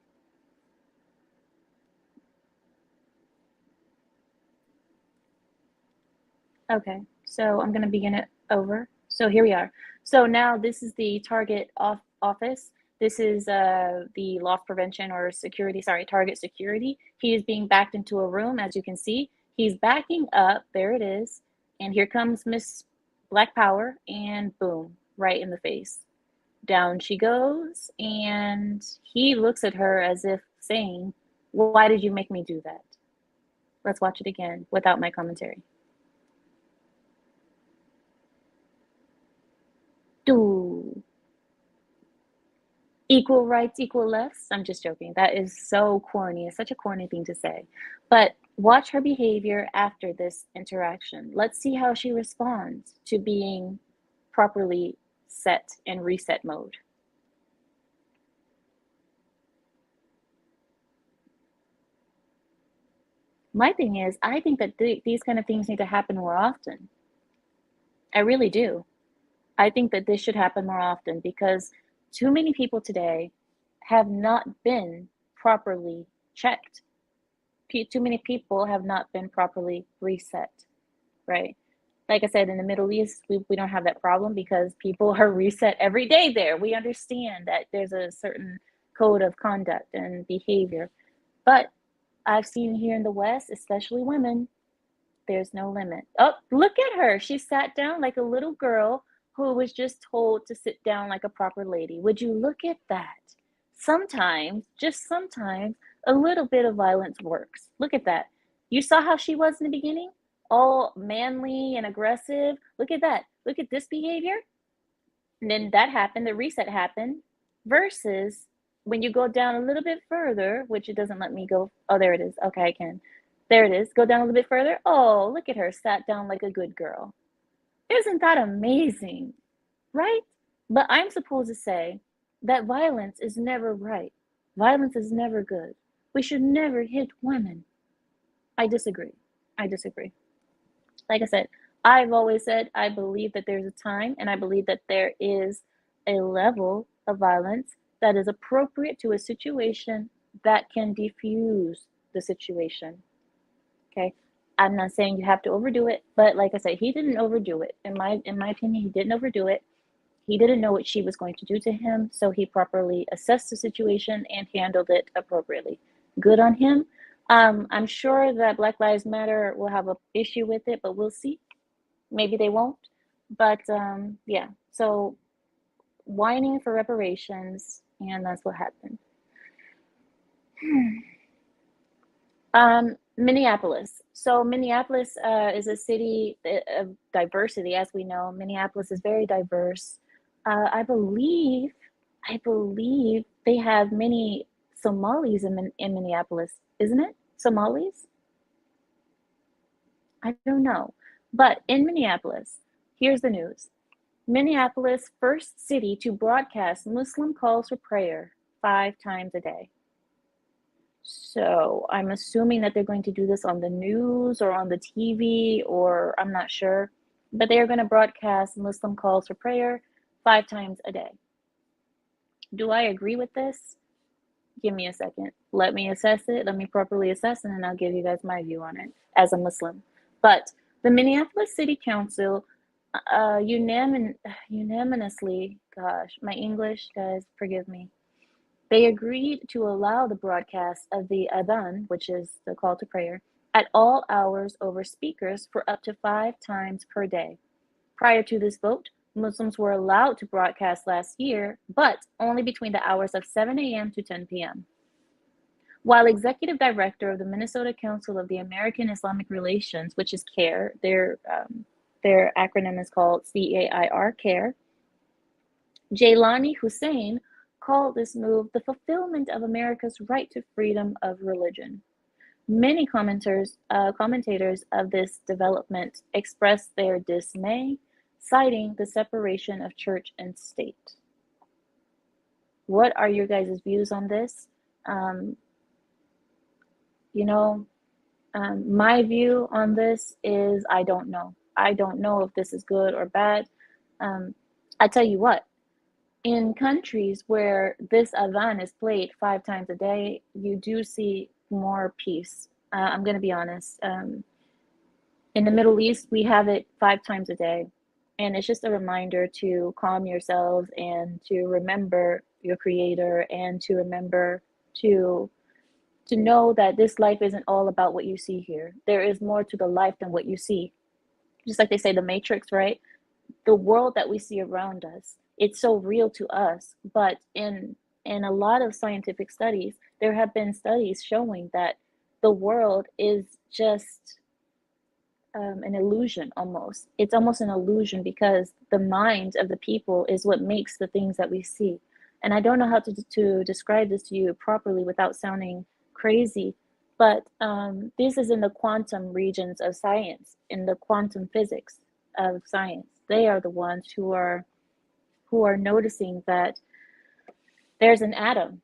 Okay. So I'm going to begin it over. So here we are. So now this is the Target office. This is the loss prevention or security, Target security. He is being backed into a room, as you can see. He's backing up, there it is. And here comes Miss Black Power, and boom, right in the face. Down she goes, and he looks at her as if saying, why did you make me do that? Let's watch it again without my commentary. Do. Equal rights, equal lefts. I'm just joking. That is so corny. It's such a corny thing to say. But watch her behavior after this interaction. Let's see how she responds to being properly set in reset mode. My thing is, I think that these kind of things need to happen more often. I really do. I think that this should happen more often because too many people today have not been properly checked. Too many people have not been properly reset, right? Like I said, in the Middle East, we don't have that problem because people are reset every day there. We understand that there's a certain code of conduct and behavior. But I've seen here in the West, especially women, there's no limit. Oh, look at her. She sat down like a little girl who was just told to sit down like a proper lady. Would you look at that? Sometimes, just sometimes, a little bit of violence works. Look at that. You saw how she was in the beginning? All manly and aggressive. Look at that. Look at this behavior. And then that happened, the reset happened, versus when you go down a little bit further, which it doesn't let me go. Oh, there it is. Okay, I can. There it is. Go down a little bit further. Oh, look at her, sat down like a good girl. Isn't that amazing? Right? But I'm supposed to say that violence is never right. Violence is never good. We should never hit women. I disagree. I disagree. Like I said, I've always said I believe that there's a time, and I believe that there is a level of violence that is appropriate to a situation that can defuse the situation. Okay? I'm not saying you have to overdo it, but like I said, he didn't overdo it. In my opinion, he didn't overdo it. He didn't know what she was going to do to him, so he properly assessed the situation and handled it appropriately. Good on him. I'm sure that Black Lives Matter will have an issue with it, but we'll see. Maybe they won't. But yeah, so whining for reparations, and that's what happened. Minneapolis. So Minneapolis is a city of diversity, as we know. Minneapolis is very diverse. I believe they have many Somalis in Minneapolis, isn't it? Somalis? I don't know. But in Minneapolis, here's the news. Minneapolis, first city to broadcast Muslim calls for prayer 5 times a day. So I'm assuming that they're going to do this on the news or on the TV, or I'm not sure. But they are going to broadcast Muslim calls for prayer 5 times a day. Do I agree with this? Give me a second. Let me assess it. Let me properly assess, and then I'll give you guys my view on it as a Muslim. But the Minneapolis City Council unanimously, gosh, my English, guys, forgive me. They agreed to allow the broadcast of the adhan, which is the call to prayer, at all hours over speakers for up to 5 times per day. Prior to this vote, Muslims were allowed to broadcast last year, but only between the hours of 7 a.m. to 10 p.m. While Executive Director of the Minnesota Council of the American Islamic Relations, which is CAIR, their acronym is called CAIR, CAIR, Jailani Hussein called this move the fulfillment of America's right to freedom of religion. Many commentators of this development expressed their dismay, citing the separation of church and state. What are your guys' views on this? My view on this is I don't know. I don't know if this is good or bad. I tell you what, in countries where this adhan is played 5 times a day, you do see more peace. I'm going to be honest. In the Middle East, we have it 5 times a day. And it's just a reminder to calm yourselves and to remember your creator and to remember to know that this life isn't all about what you see here. There is more to the life than what you see. Just like they say, the Matrix, right? The world that we see around us, it's so real to us. But in a lot of scientific studies, there have been studies showing that the world is just an illusion almost. It's almost an illusion because the mind of the people is what makes the things that we see. And I don't know how to describe this to you properly without sounding crazy, but this is in the quantum regions of science, in the quantum physics of science. They are the ones who are noticing that there's an atom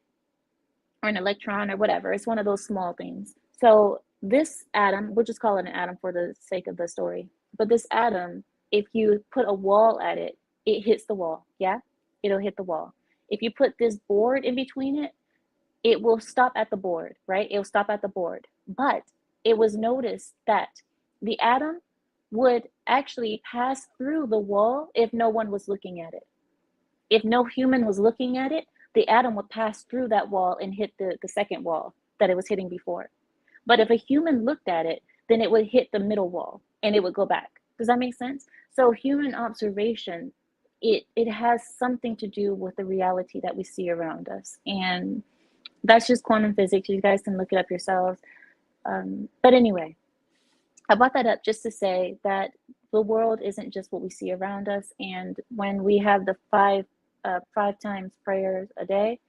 or an electron or whatever. It's one of those small things. So this atom, we'll just call it an atom for the sake of the story. But this atom, if you put a wall at it, it hits the wall. Yeah, it'll hit the wall. If you put this board in between it, it will stop at the board, right? It'll stop at the board. But it was noticed that the atom would actually pass through the wall if no one was looking at it. If no human was looking at it, the atom would pass through that wall and hit the second wall that it was hitting before. But if a human looked at it, then it would hit the middle wall and it would go back. Does that make sense? So human observation, it has something to do with the reality that we see around us. And that's just quantum physics. You guys can look it up yourselves. But anyway, I brought that up just to say that the world isn't just what we see around us. And when we have the 5 times prayers a day,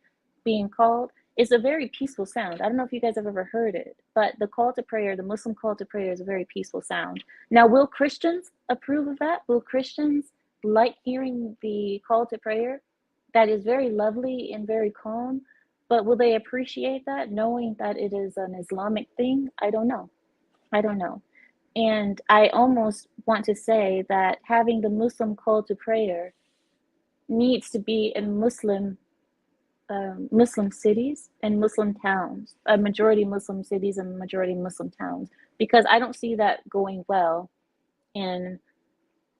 being called, is a very peaceful sound. I don't know if you guys have ever heard it, but the call to prayer, the Muslim call to prayer, is a very peaceful sound. Now, will Christians approve of that? Will Christians like hearing the call to prayer? That is very lovely and very calm, but will they appreciate that, knowing that it is an Islamic thing? I don't know. I don't know. And I almost want to say that having the Muslim call to prayer needs to be in Muslim cities and Muslim towns, a majority Muslim cities and majority Muslim towns, because I don't see that going well in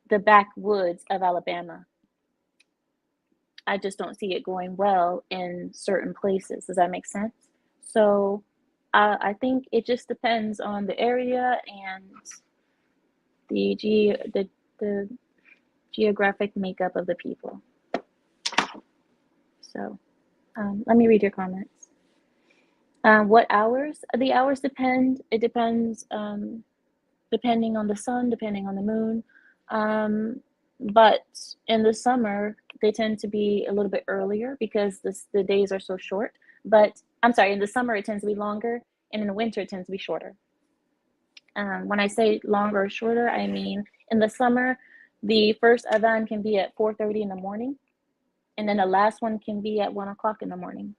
the backwoods of Alabama. I just don't see it going well in certain places. Does that make sense? So I think it just depends on the area and the geographic makeup of the people. So let me read your comments. What hours? The hours depend. It depends depending on the sun, depending on the moon. But in the summer, they tend to be a little bit earlier because the days are so short. But I'm sorry, in the summer, it tends to be longer, and in the winter, it tends to be shorter. When I say longer or shorter, I mean in the summer, the first adhan can be at 4:30 in the morning, and then the last one can be at 1 o'clock in the morning,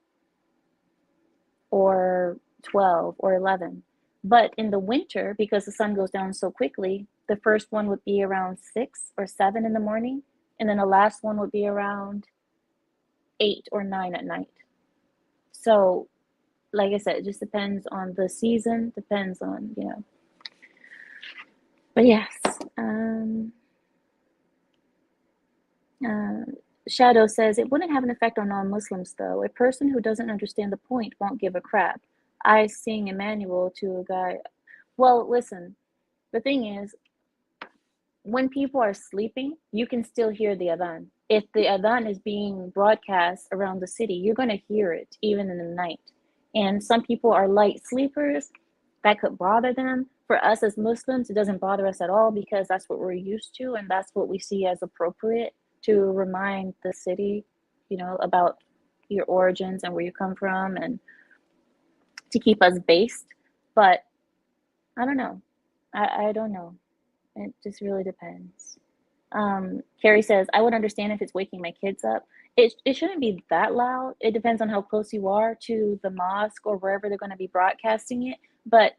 or 12 or 11. But in the winter, because the sun goes down so quickly, the first one would be around 6 or 7 in the morning, and then the last one would be around 8 or 9 at night. So, like I said, it just depends on the season, depends on, you know. But yes, Shadow says, it wouldn't have an effect on non-Muslims, though. A person who doesn't understand the point won't give a crap. I sing Emmanuel to a guy. Well, listen, the thing is, when people are sleeping, you can still hear the adhan. If the adhan is being broadcast around the city, you're going to hear it even in the night. And some people are light sleepers. That could bother them. For us as Muslims, it doesn't bother us at all because that's what we're used to and that's what we see as appropriate to remind the city, you know, about your origins and where you come from and to keep us based. But I don't know. I don't know. It just really depends. Carrie says, I would understand if it's waking my kids up. It shouldn't be that loud. It depends on how close you are to the mosque or wherever they're going to be broadcasting it. But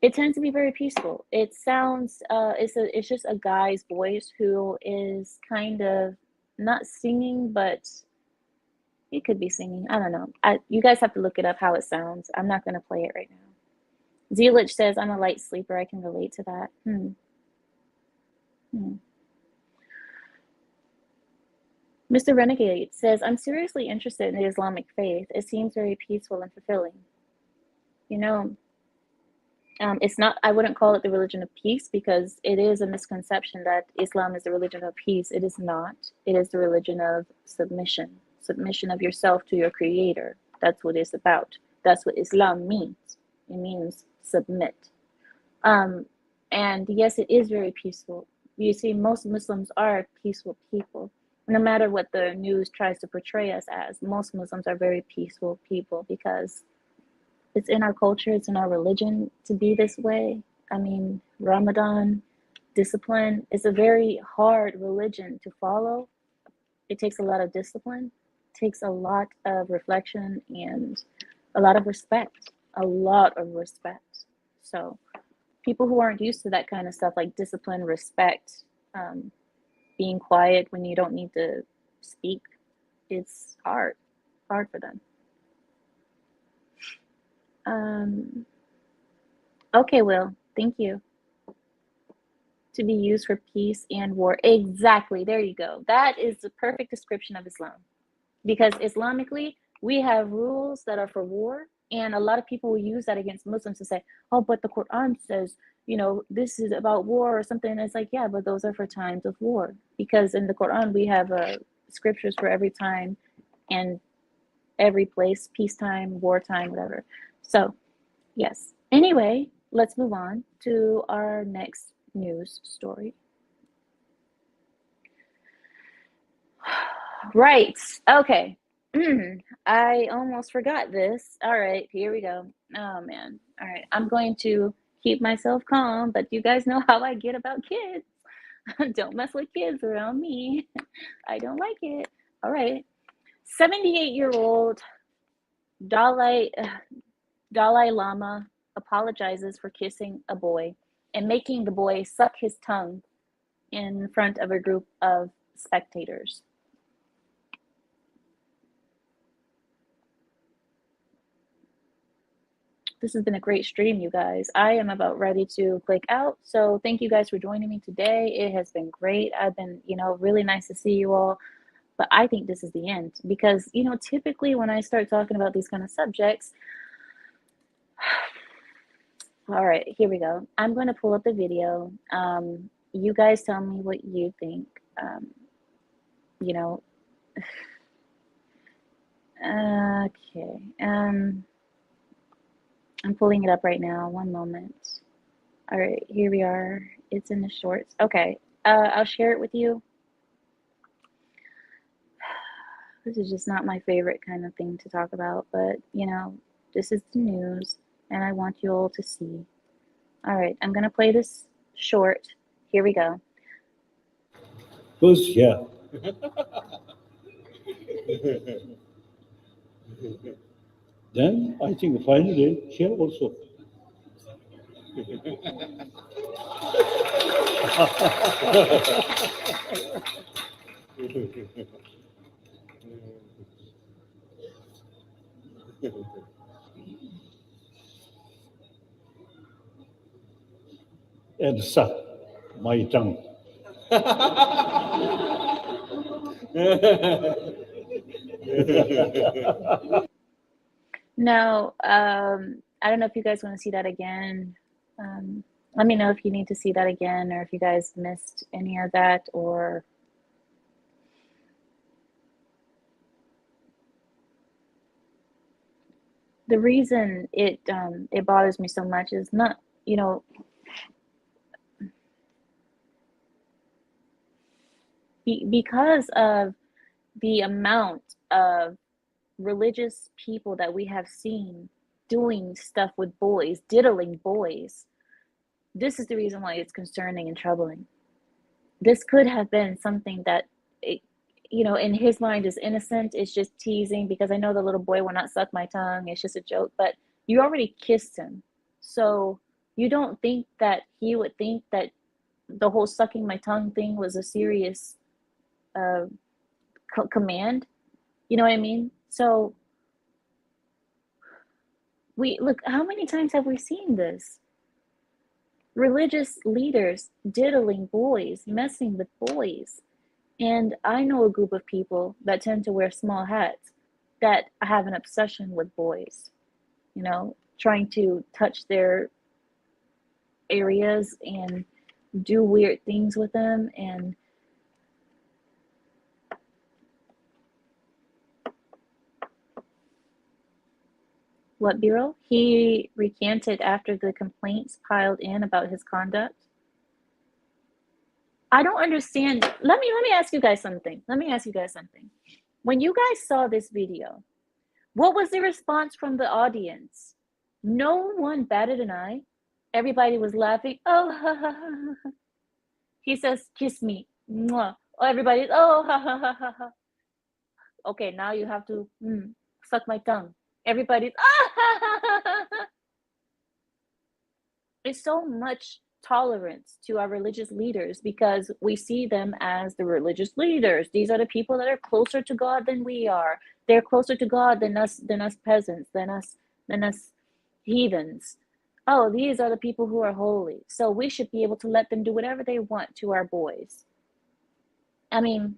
it tends to be very peaceful. It sounds, it's just a guy's voice who is kind of not singing, but he could be singing. I don't know. You guys have to look it up how it sounds. I'm not going to play it right now. Zelich says, I'm a light sleeper. I can relate to that. Mr. Renegade says, I'm seriously interested in the Islamic faith. It seems very peaceful and fulfilling. You know, it's not, I wouldn't call it the religion of peace because it is a misconception that Islam is the religion of peace. It is not. It is the religion of submission of yourself to your creator. That's what it's about. That's what Islam means. It means submit. And yes, it is very peaceful. You see, most Muslims are peaceful people. No matter what the news tries to portray us as, most Muslims are very peaceful people because it's in our culture, it's in our religion to be this way. I mean, Ramadan, discipline, is a very hard religion to follow. It takes a lot of discipline, takes a lot of reflection and a lot of respect, So people who aren't used to that kind of stuff, like discipline, respect, being quiet when you don't need to speak, it's hard for them. Okay, Will, thank you. To be used for peace and war. Exactly, there you go. That is the perfect description of Islam. Because Islamically, we have rules that are for war, and a lot of people will use that against Muslims to say, oh, but the Quran says, you know, this is about war or something. And it's like, yeah, but those are for times of war. Because in the Quran, we have scriptures for every time and every place, peacetime, wartime, whatever. So, yes. Anyway, let's move on to our next news story. Right. Okay. I almost forgot this. All right, here we go. Oh man. All right, I'm going to keep myself calm, but you guys know how I get about kids. Don't mess with kids around me. I don't like it. All right. 78-year-old Dalai Dalai Lama apologizes for kissing a boy and making the boy suck his tongue in front of a group of spectators. This has been a great stream, you guys. I am about ready to click out. So thank you guys for joining me today. It has been great. I've been, really nice to see you all. But I think this is the end because, typically when I start talking about these kind of subjects, all right, here we go. I'm going to pull up the video. You guys tell me what you think. Okay. I'm pulling it up right now. One moment. All right, here we are. It's in the shorts. Okay. I'll share it with you. This is just not my favorite kind of thing to talk about, but this is the news and I want you all to see. All right, I'm gonna play this short. Here we go. Who's here? Then I think finally here also. And suck my tongue. Now, I don't know if you guys want to see that again. Let me know if you need to see that again or if you guys missed any of that or the reason it bothers me so much is not, because of the amount of religious people that we have seen doing stuff with boys, diddling boys. This is the reason why it's concerning and troubling. This could have been something that, in his mind is innocent. It's just teasing because I know the little boy will not suck my tongue. It's just a joke, but you already kissed him. So you don't think that he would think that the whole sucking my tongue thing was a serious command? You know what I mean? So look, how many times have we seen this? Religious leaders diddling boys, messing with boys. And I know a group of people that tend to wear small hats that have an obsession with boys, trying to touch their areas and do weird things with them. And what, Bureau? He recanted after the complaints piled in about his conduct. I don't understand. Let me ask you guys something. When you guys saw this video, what was the response from the audience? No one batted an eye. Everybody was laughing. Oh, ha, ha, ha. He says, kiss me. Mwah. Oh, everybody, oh, ha, ha, ha, ha, ha. Okay, now you have to suck my tongue. Everybody's, ah, ha, ha, ha, ha. There's so much tolerance to our religious leaders because we see them as the religious leaders. These are the people that are closer to God than we are. They're closer to God than us peasants, than us heathens. Oh, these are the people who are holy. So we should be able to let them do whatever they want to our boys. I mean,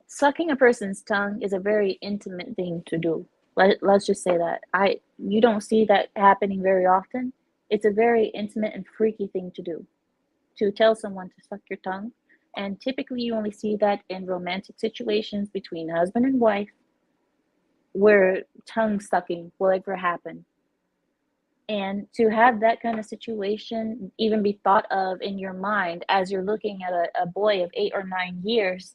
sucking a person's tongue is a very intimate thing to do. Let's just say that. You don't see that happening very often. It's a very intimate and freaky thing to do, to tell someone to suck your tongue. And typically you only see that in romantic situations between husband and wife where tongue sucking will ever happen. And to have that kind of situation even be thought of in your mind as you're looking at a boy of 8 or 9 years,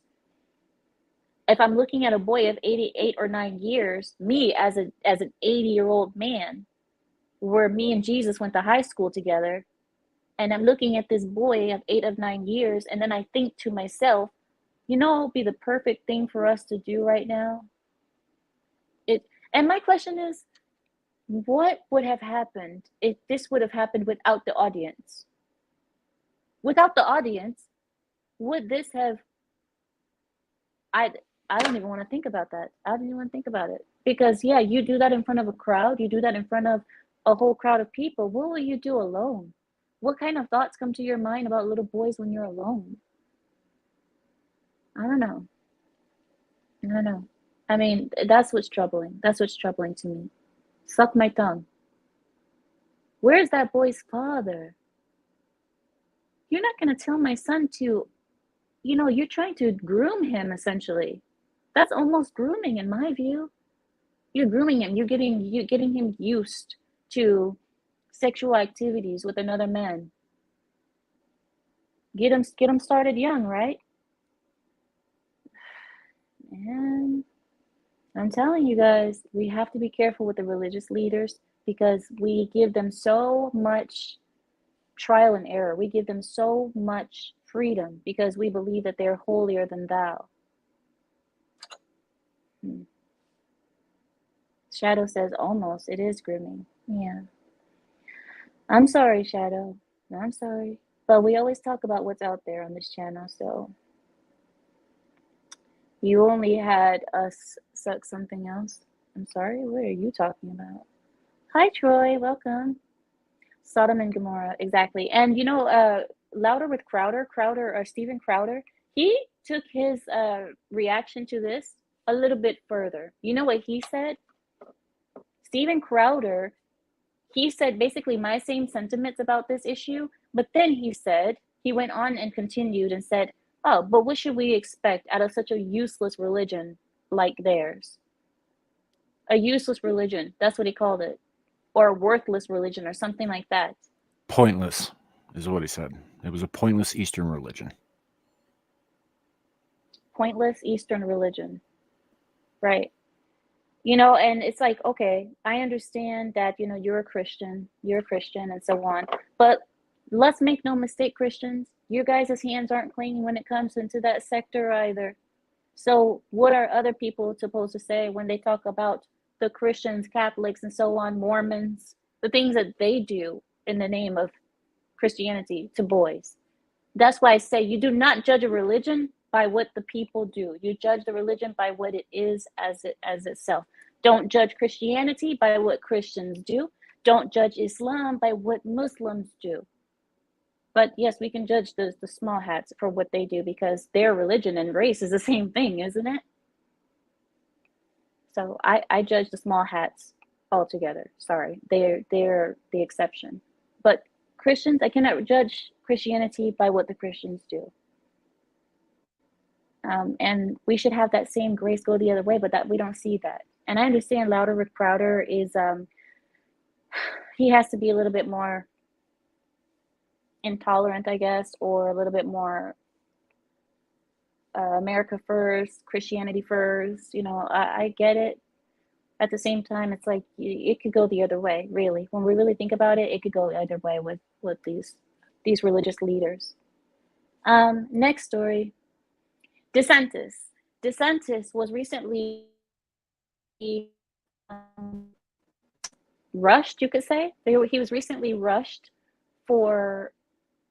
if I'm looking at a boy of 88 or 9 years, me as an 80-year-old man, where me and Jesus went to high school together, and I'm looking at this boy of 8 of 9 years, and then I think to myself, you know, it would be the perfect thing for us to do right now. And my question is, what would have happened if this would have happened without the audience? Without the audience, would this have? I don't even want to think about that. I don't even want to think about it, because yeah, you do that in front of a crowd. You do that in front of a whole crowd of people. What will you do alone? What kind of thoughts come to your mind about little boys when you're alone? I don't know. I don't know. I mean, that's what's troubling. That's what's troubling to me. Suck my thumb. Where's that boy's father? You're not going to tell my son to, you know, you're trying to groom him essentially. That's almost grooming in my view. You're grooming him. You're getting him used to sexual activities with another man. Get him started young, right? And I'm telling you guys, we have to be careful with the religious leaders, because we give them so much trial and error. We give them so much freedom because we believe that they're holier than thou. Shadow says almost. It is grooming. Yeah. I'm sorry, Shadow. I'm sorry. But we always talk about what's out there on this channel, so you only had us suck something else. I'm sorry, what are you talking about? Hi, Troy, welcome. Sodom and Gomorrah, exactly. And you know, Louder with Crowder, Steven Crowder, he took his reaction to this a little bit further. You know what he said? Steven Crowder, he said basically my same sentiments about this issue, but then he went on and continued and said, oh, but what should we expect out of such a useless religion like theirs? A useless religion, that's what he called it. Or a worthless religion or something like that. Pointless is what he said. It was a pointless Eastern religion. Pointless Eastern religion. Right. You know, and it's like, okay, I understand that, you know, you're a Christian and so on. But let's make no mistake, Christians, your guys' hands aren't clean when it comes into that sector either. So what are other people supposed to say when they talk about the Christians, Catholics, and so on, Mormons, the things that they do in the name of Christianity to boys? That's why I say you do not judge a religion by what the people do. You judge the religion by what it is as itself. Don't judge Christianity by what Christians do. Don't judge Islam by what Muslims do. But yes, we can judge the small hats for what they do, because their religion and race is the same thing, isn't it? So I judge the small hats altogether. Sorry, they're the exception. But Christians, I cannot judge Christianity by what the Christians do. And we should have that same grace go the other way, but that we don't see that. And I understand Louder with Crowder is, he has to be a little bit more intolerant, I guess, or a little bit more America first, Christianity first. You know, I get it. At the same time, it's like it could go the other way, really. When we really think about it, it could go either way with these religious leaders. Next story. DeSantis. DeSantis was recently rushed, you could say. He was recently rushed for,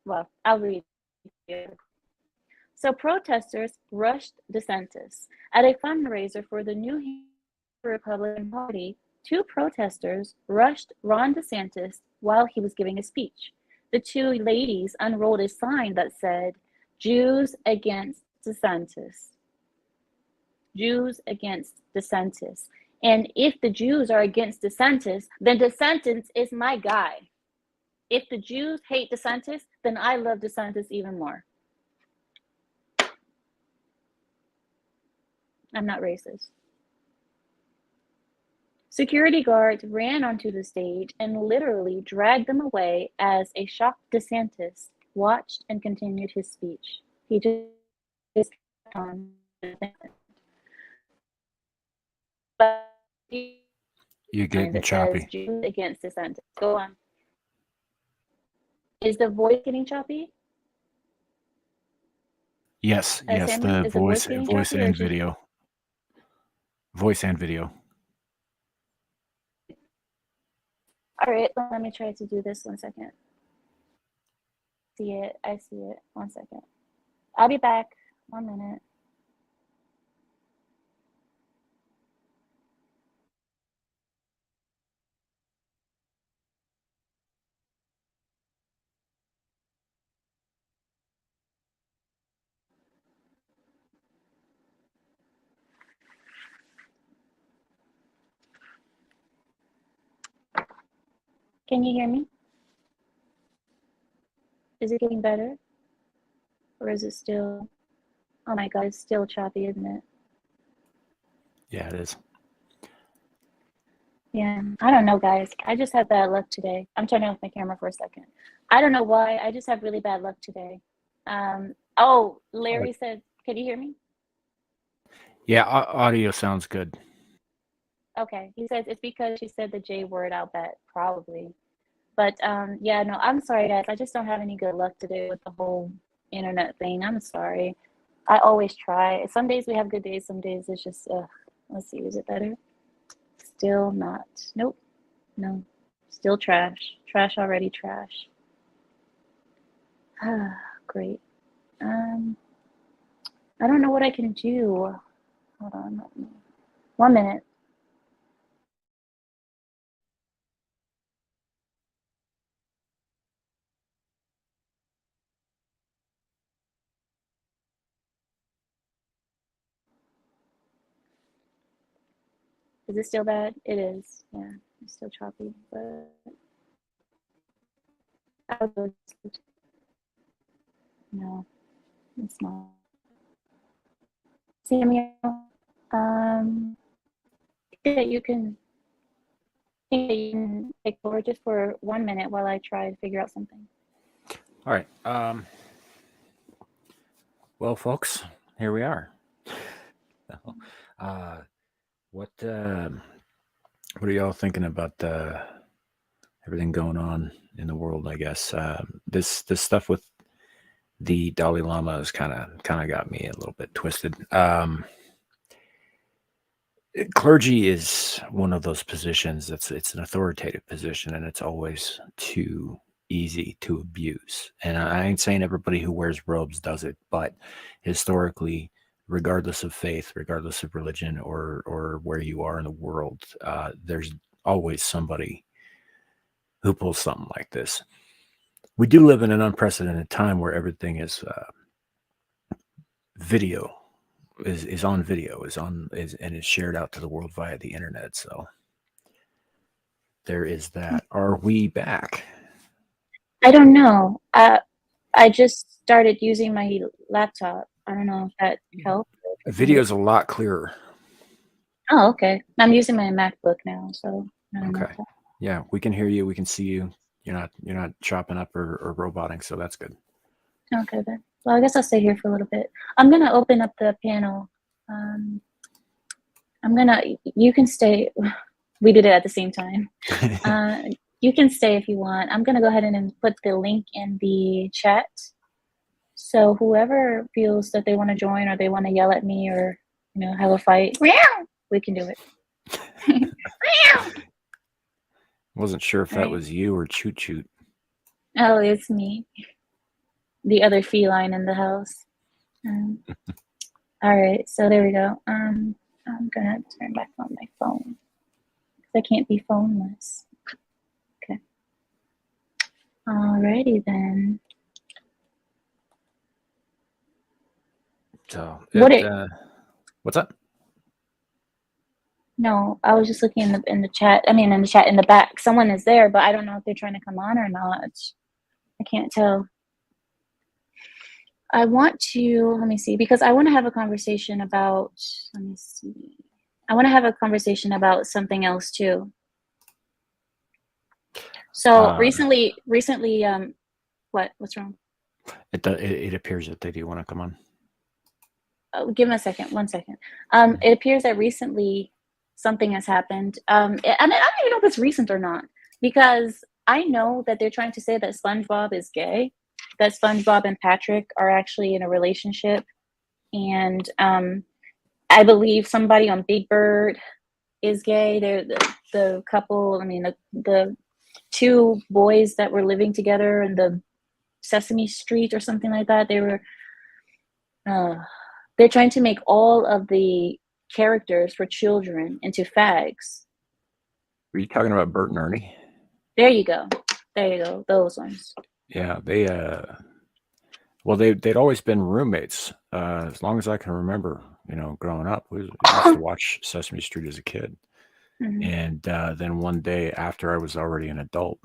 well, I'll read it. So protesters rushed DeSantis. At a fundraiser for the New Republican Party, 2 protesters rushed Ron DeSantis while he was giving a speech. The 2 ladies unrolled a sign that said, "Jews against DeSantis." Jews against DeSantis. And if the Jews are against DeSantis, then DeSantis is my guy. If the Jews hate DeSantis, then I love DeSantis even more. I'm not racist. Security guards ran onto the stage and literally dragged them away as a shocked DeSantis watched and continued his speech. He just kept on. but You're getting it choppy. says June against DeSantis. Go on. Is the voice getting choppy? Yes, yes, Samuel, the is the voice voice, getting voice choppy or and just video, voice and video. all right? Let me try to do this 1 second. See it? I see it. 1 second. I'll be back. 1 minute. Can you hear me? Is it getting better? Or is it still, oh my God, it's still choppy, isn't it? Yeah, it is. Yeah, I don't know, guys. I just had bad luck today. I'm turning off my camera for a second. I don't know why. I just have really bad luck today. Oh, Larry said, can you hear me? Yeah, audio sounds good. Okay. He says it's because she said the J word, I'll bet, probably. But yeah, no, I'm sorry, guys. I just don't have any good luck today with the whole internet thing. I'm sorry. I always try. Some days we have good days. Some days it's just, let's see, is it better? Still not. Nope. No. Still trash. Trash already trash. Great. I don't know what I can do. Hold on. 1 minute. Is it still bad? It is. Yeah, it's still choppy, but no, it's not. Samuel, yeah, you can take over just for 1 minute while I try to figure out something. All right. Well, folks, here we are. What are y'all thinking about everything going on in the world? I guess this stuff with the Dalai Lama has kind of got me a little bit twisted. Clergy is one of those positions it's an authoritative position, and it's always too easy to abuse. And I ain't saying everybody who wears robes does it, but historically, regardless of faith, regardless of religion, or where you are in the world, there's always somebody who pulls something like this. We do live in an unprecedented time where everything is video. Is on video, and is shared out to the world via the internet. So there is that. Are we back? I don't know. I just started using my laptop. I don't know if that helped. Video's a lot clearer. Oh, okay. I'm using my MacBook now, so I don't know. Okay. Yeah, we can hear you. We can see you. You're not chopping up or roboting, so that's good. Okay then. Well, I guess I'll stay here for a little bit. I'm gonna open up the panel. You can stay. We did it at the same time. You can stay if you want. I'm gonna go ahead and put the link in the chat. So whoever feels that they want to join or they want to yell at me or have a fight, we can do it. Wasn't sure if that was you or Choot Choot. Oh, it's me. The other feline in the house. All right, so there we go. I'm gonna turn back on my phone because I can't be phoneless. Okay. Alrighty then. So what's up? No, I was just looking in the chat. I mean, in the back. Someone is there, but I don't know if they're trying to come on or not. I can't tell. I want to, let me see, because I want to have a conversation about, let me see. I want to have a conversation about something else too. So recently, what's wrong? It appears that they do want to come on. Give me a second, 1 second. It appears that recently something has happened. And I don't even know if it's recent or not, because I know that they're trying to say that SpongeBob is gay, that SpongeBob and Patrick are actually in a relationship. And I believe somebody on Big Bird is gay. They're the couple, I mean, the two boys that were living together in the Sesame Street or something like that. They're trying to make all of the characters for children into fags. Were you talking about Bert and Ernie? There you go. There you go. Those ones. Yeah, they'd always been roommates as long as I can remember. Growing up, we used to watch Sesame Street as a kid. Mhm. And then one day, after I was already an adult,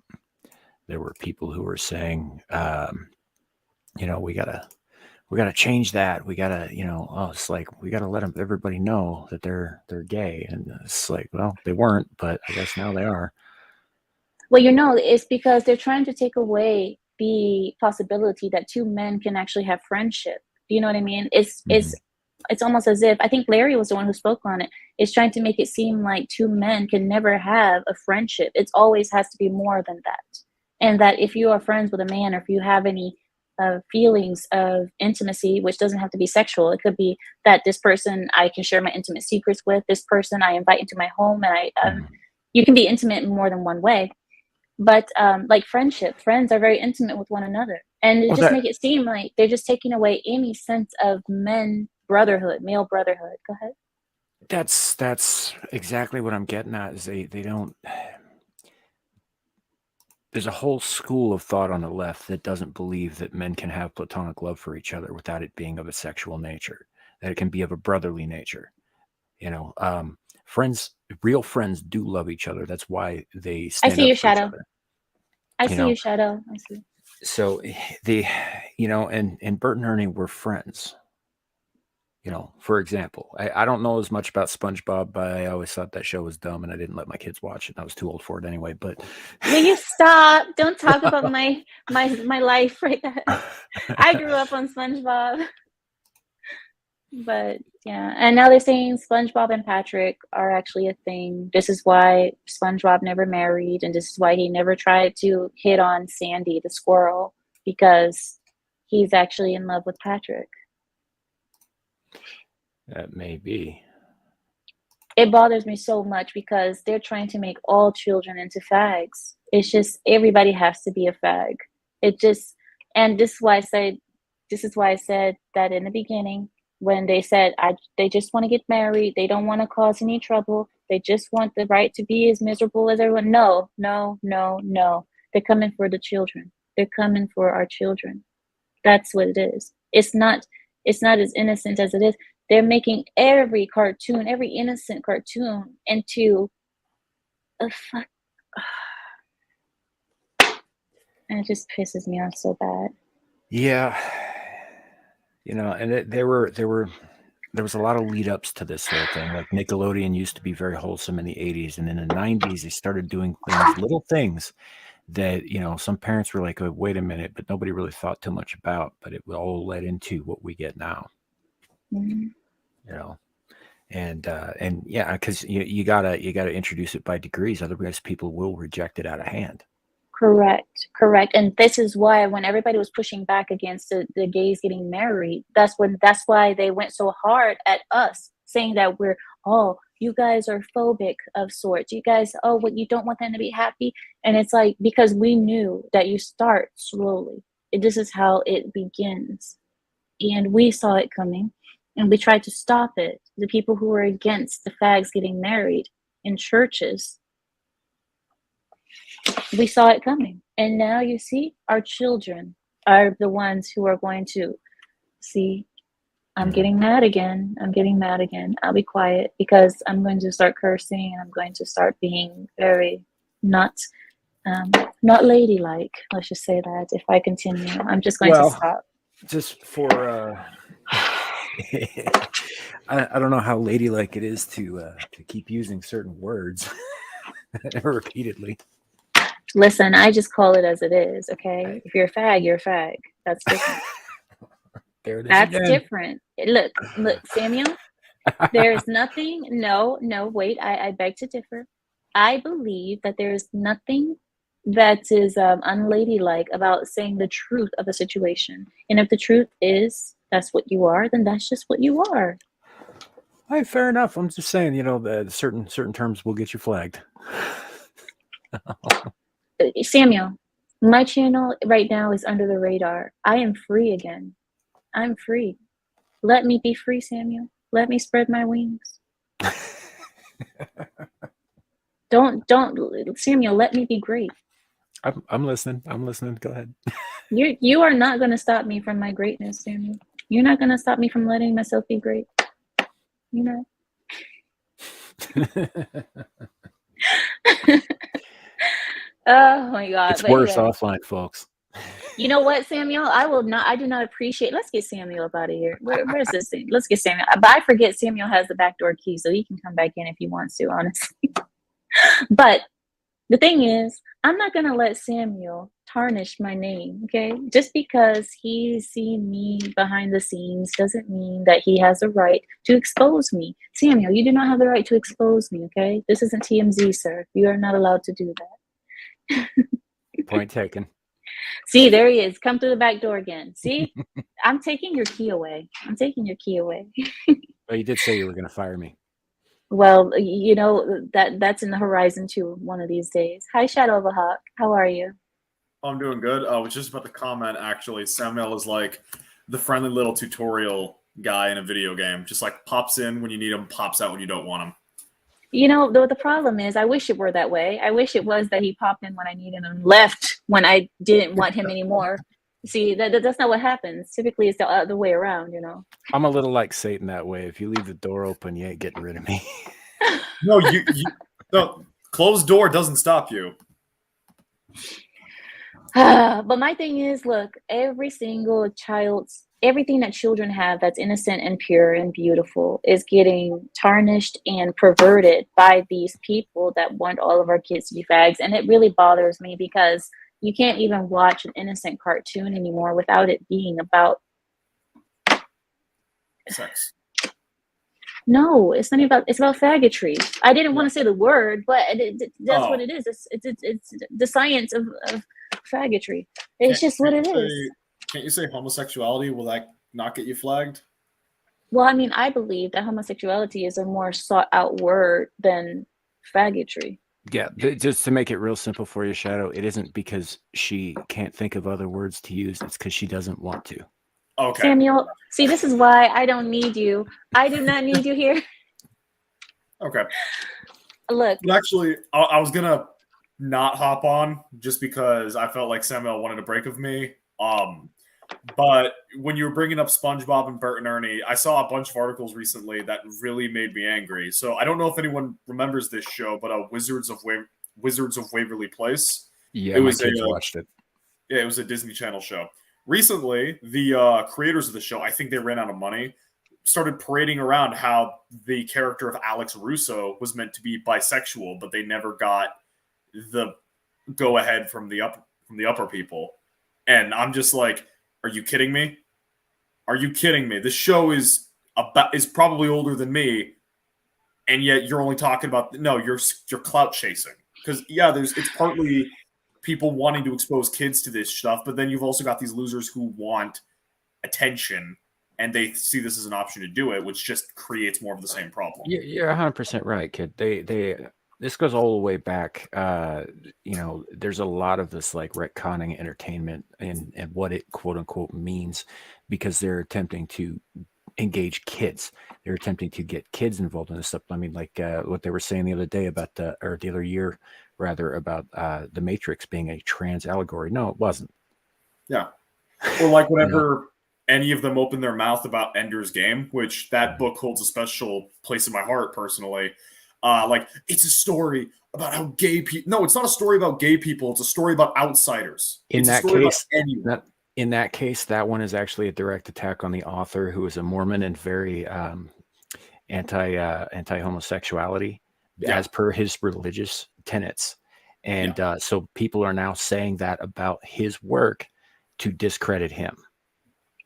there were people who were saying, we gotta change that. We gotta, it's like we gotta let everybody know that they're gay. And it's like, well, they weren't, but I guess now they are. Well, it's because they're trying to take away the possibility that two men can actually have friendship. Do you know what I mean? It's almost as if, I think Larry was the one who spoke on it. It's trying to make it seem like two men can never have a friendship. It always has to be more than that. And that if you are friends with a man, or if you have any feelings of intimacy, which doesn't have to be sexual, it could be that this person I can share my intimate secrets with, this person I invite into my home, and you can be intimate in more than one way. But like friendship, friends are very intimate with one another. And it just make it seem like they're just taking away any sense of male brotherhood. Go ahead. That's exactly what I'm getting at, is they don't. There's a whole school of thought on the left that doesn't believe that men can have platonic love for each other without it being of a sexual nature, that it can be of a brotherly nature. Friends, real friends do love each other. That's why they stand I see up your for shadow. each other. I see your shadow. I see. So and Bert and Ernie were friends. For example, I don't know as much about SpongeBob, but I always thought that show was dumb, and I didn't let my kids watch it. I was too old for it anyway. But will you stop? Don't talk about my life right now. I grew up on SpongeBob. But yeah, and now they're saying SpongeBob and Patrick are actually a thing. This is why SpongeBob never married, and this is why he never tried to hit on Sandy the squirrel, because he's actually in love with Patrick. That may be. It bothers me so much because they're trying to make all children into fags. It's just everybody has to be a fag. And this is why I said that in the beginning, when they said they just want to get married, they don't want to cause any trouble, they just want the right to be as miserable as everyone. No. They're coming for the children. They're coming for our children. That's what it is. It's not as innocent as it is. They're making every cartoon, every innocent cartoon, into a fuck. And it just pisses me off so bad. Yeah, and there was a lot of lead ups to this whole thing. Like Nickelodeon used to be very wholesome in the 80s, and in the 90s they started doing little things that some parents were like, oh, wait a minute, but nobody really thought too much about. But it all led into what we get now. Mm-hmm. And yeah, because you gotta introduce it by degrees, otherwise people will reject it out of hand. Correct. And this is why when everybody was pushing back against the gays getting married, that's why they went so hard at us, saying that you guys are phobic of sorts. You guys, you don't want them to be happy. And it's like, because we knew that you start slowly. This is how it begins. And we saw it coming, and we tried to stop it. The people who were against the fags getting married in churches, we saw it coming. And now you see, our children are the ones who are going to see. I'm getting mad again. I'll be quiet, because I'm going to start cursing, and I'm going to start being very not ladylike. Let's just say that. If I continue, I'm just going to stop. Just for I don't know how ladylike it is to keep using certain words repeatedly. Listen, I just call it as it is, okay? If you're a fag, you're a fag. That's different. There it is. That's again. different. Look, Samuel, There's nothing, no, wait, I beg to differ. I believe that there's nothing that is unladylike about saying the truth of a situation. And if the truth is that's what you are, then that's just what you are. All right, fair enough. I'm just saying, the certain terms will get you flagged. Samuel, my channel right now is under the radar. I am free again. I'm free. Let me be free, Samuel. Let me spread my wings. Don't, Samuel, let me be great. I'm listening. Go ahead. You are not going to stop me from my greatness, Samuel. You're not going to stop me from letting myself be great. You know? Oh my God. It's But worse anyway, offline, folks. you know what, Samuel? I do not appreciate. Let's get Samuel up out of here. Where's this thing? Let's get Samuel. But I forget Samuel has the backdoor key, so he can come back in if he wants to, honestly. But the thing is, I'm not going to let Samuel tarnish my name, okay? Just because he's seen me behind the scenes doesn't mean that he has a right to expose me. Samuel, you do not have the right to expose me, okay? This isn't TMZ, sir. You are not allowed to do that. Point taken. See, there he is. Come through the back door again. See? I'm taking your key away. Well, you did say you were going to fire me. Well, that's in the horizon too, one of these days. Hi, Shadow of a Hawk. How are you? I'm doing good. I was just about to comment, actually. Samuel is like the friendly little tutorial guy in a video game. Just like pops in when you need him, pops out when you don't want him. The problem is, I wish it were that way. I wish it was that he popped in when I needed him, left when I didn't want him anymore. See, that's not what happens. Typically, it's the other way around, I'm a little like Satan that way. If you leave the door open, you ain't getting rid of me. No, no, closed door doesn't stop you. But my thing is, look, everything that children have that's innocent and pure and beautiful is getting tarnished and perverted by these people that want all of our kids to be fags. And it really bothers me because you can't even watch an innocent cartoon anymore without it being about sex. No, it's not about. It's about faggotry. I didn't want to say the word, but that's what it is. It's the science of faggotry. It's just what it is. Can't you say homosexuality? Will that not get you flagged? Well, I mean, I believe that homosexuality is a more sought out word than faggotry. Yeah, just to make it real simple for you, Shadow, it isn't because she can't think of other words to use. It's because she doesn't want to. Okay. Samuel, see, this is why I don't need you. I do not need you here. Okay. Look. Actually, I was going to not hop on just because I felt like Samuel wanted a break of me. But when you were bringing up SpongeBob and Bert and Ernie, I saw a bunch of articles recently that really made me angry. So I don't know if anyone remembers this show, but Wizards of Waverly Place. Yeah, my kids watched it. Yeah, it was a Disney Channel show. Recently, the creators of the show, I think they ran out of money, started parading around how the character of Alex Russo was meant to be bisexual, but they never got the go ahead from the upper people. And I'm just like, are you kidding me? Are you kidding me? This show is probably older than me, and yet you're only talking about you're clout chasing. Because it's partly people wanting to expose kids to this stuff, but then you've also got these losers who want attention and they see this as an option to do it, which just creates more of the same problem. You're 100% right, kid. This goes all the way back. There's a lot of this like retconning entertainment and what it quote unquote means, because they're attempting to engage kids. They're attempting to get kids involved in this stuff. I mean, like what they were saying the other day about the other year about the Matrix being a trans allegory. No, it wasn't. Yeah. Or like whenever any of them open their mouth about Ender's Game, which that book holds a special place in my heart personally. Like it's a story about how gay people. No, it's not a story about gay people. It's a story about outsiders. In that case, that one is actually a direct attack on the author, who is a Mormon and very anti-homosexuality, as per his religious tenets. And so people are now saying that about his work to discredit him.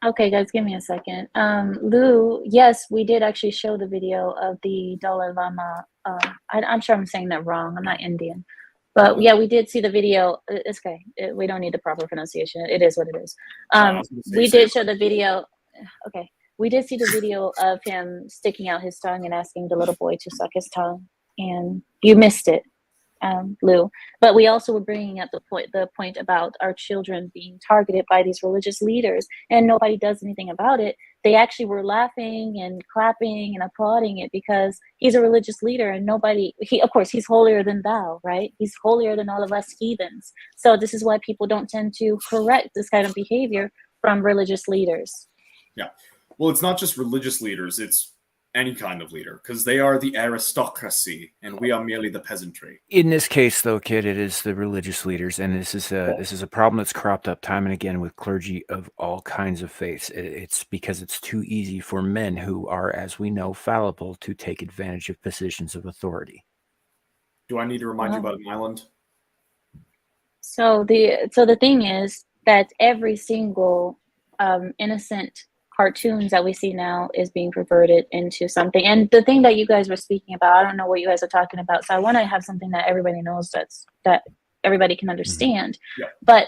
Okay, guys, give me a second. Lou, yes, we did actually show the video of the Dalai Lama. I'm sure I'm saying that wrong. I'm not Indian. But yeah, we did see the video. It's okay. We don't need the proper pronunciation. It is what it is. We did show the video. Okay. We did see the video of him sticking out his tongue and asking the little boy to suck his tongue. And you missed it, Lou. But we also were bringing up the point about our children being targeted by these religious leaders, and nobody does anything about it. They actually were laughing and clapping and applauding it because he's a religious leader, and of course, he's holier than thou, right? He's holier than all of us heathens. So this is why people don't tend to correct this kind of behavior from religious leaders. Yeah. Well, it's not just religious leaders, it's any kind of leader, because they are the aristocracy and we are merely the peasantry. In this case, though, kid, it is the religious leaders, and this is a problem that's cropped up time and again with clergy of all kinds of faiths. It's because it's too easy for men who are, as we know, fallible to take advantage of positions of authority. Do I need to remind you about an island? So the thing is that every single innocent cartoons that we see now is being perverted into something. And the thing that you guys were speaking about, I don't know what you guys are talking about. So I want to have something that everybody knows that everybody can understand. Yeah. But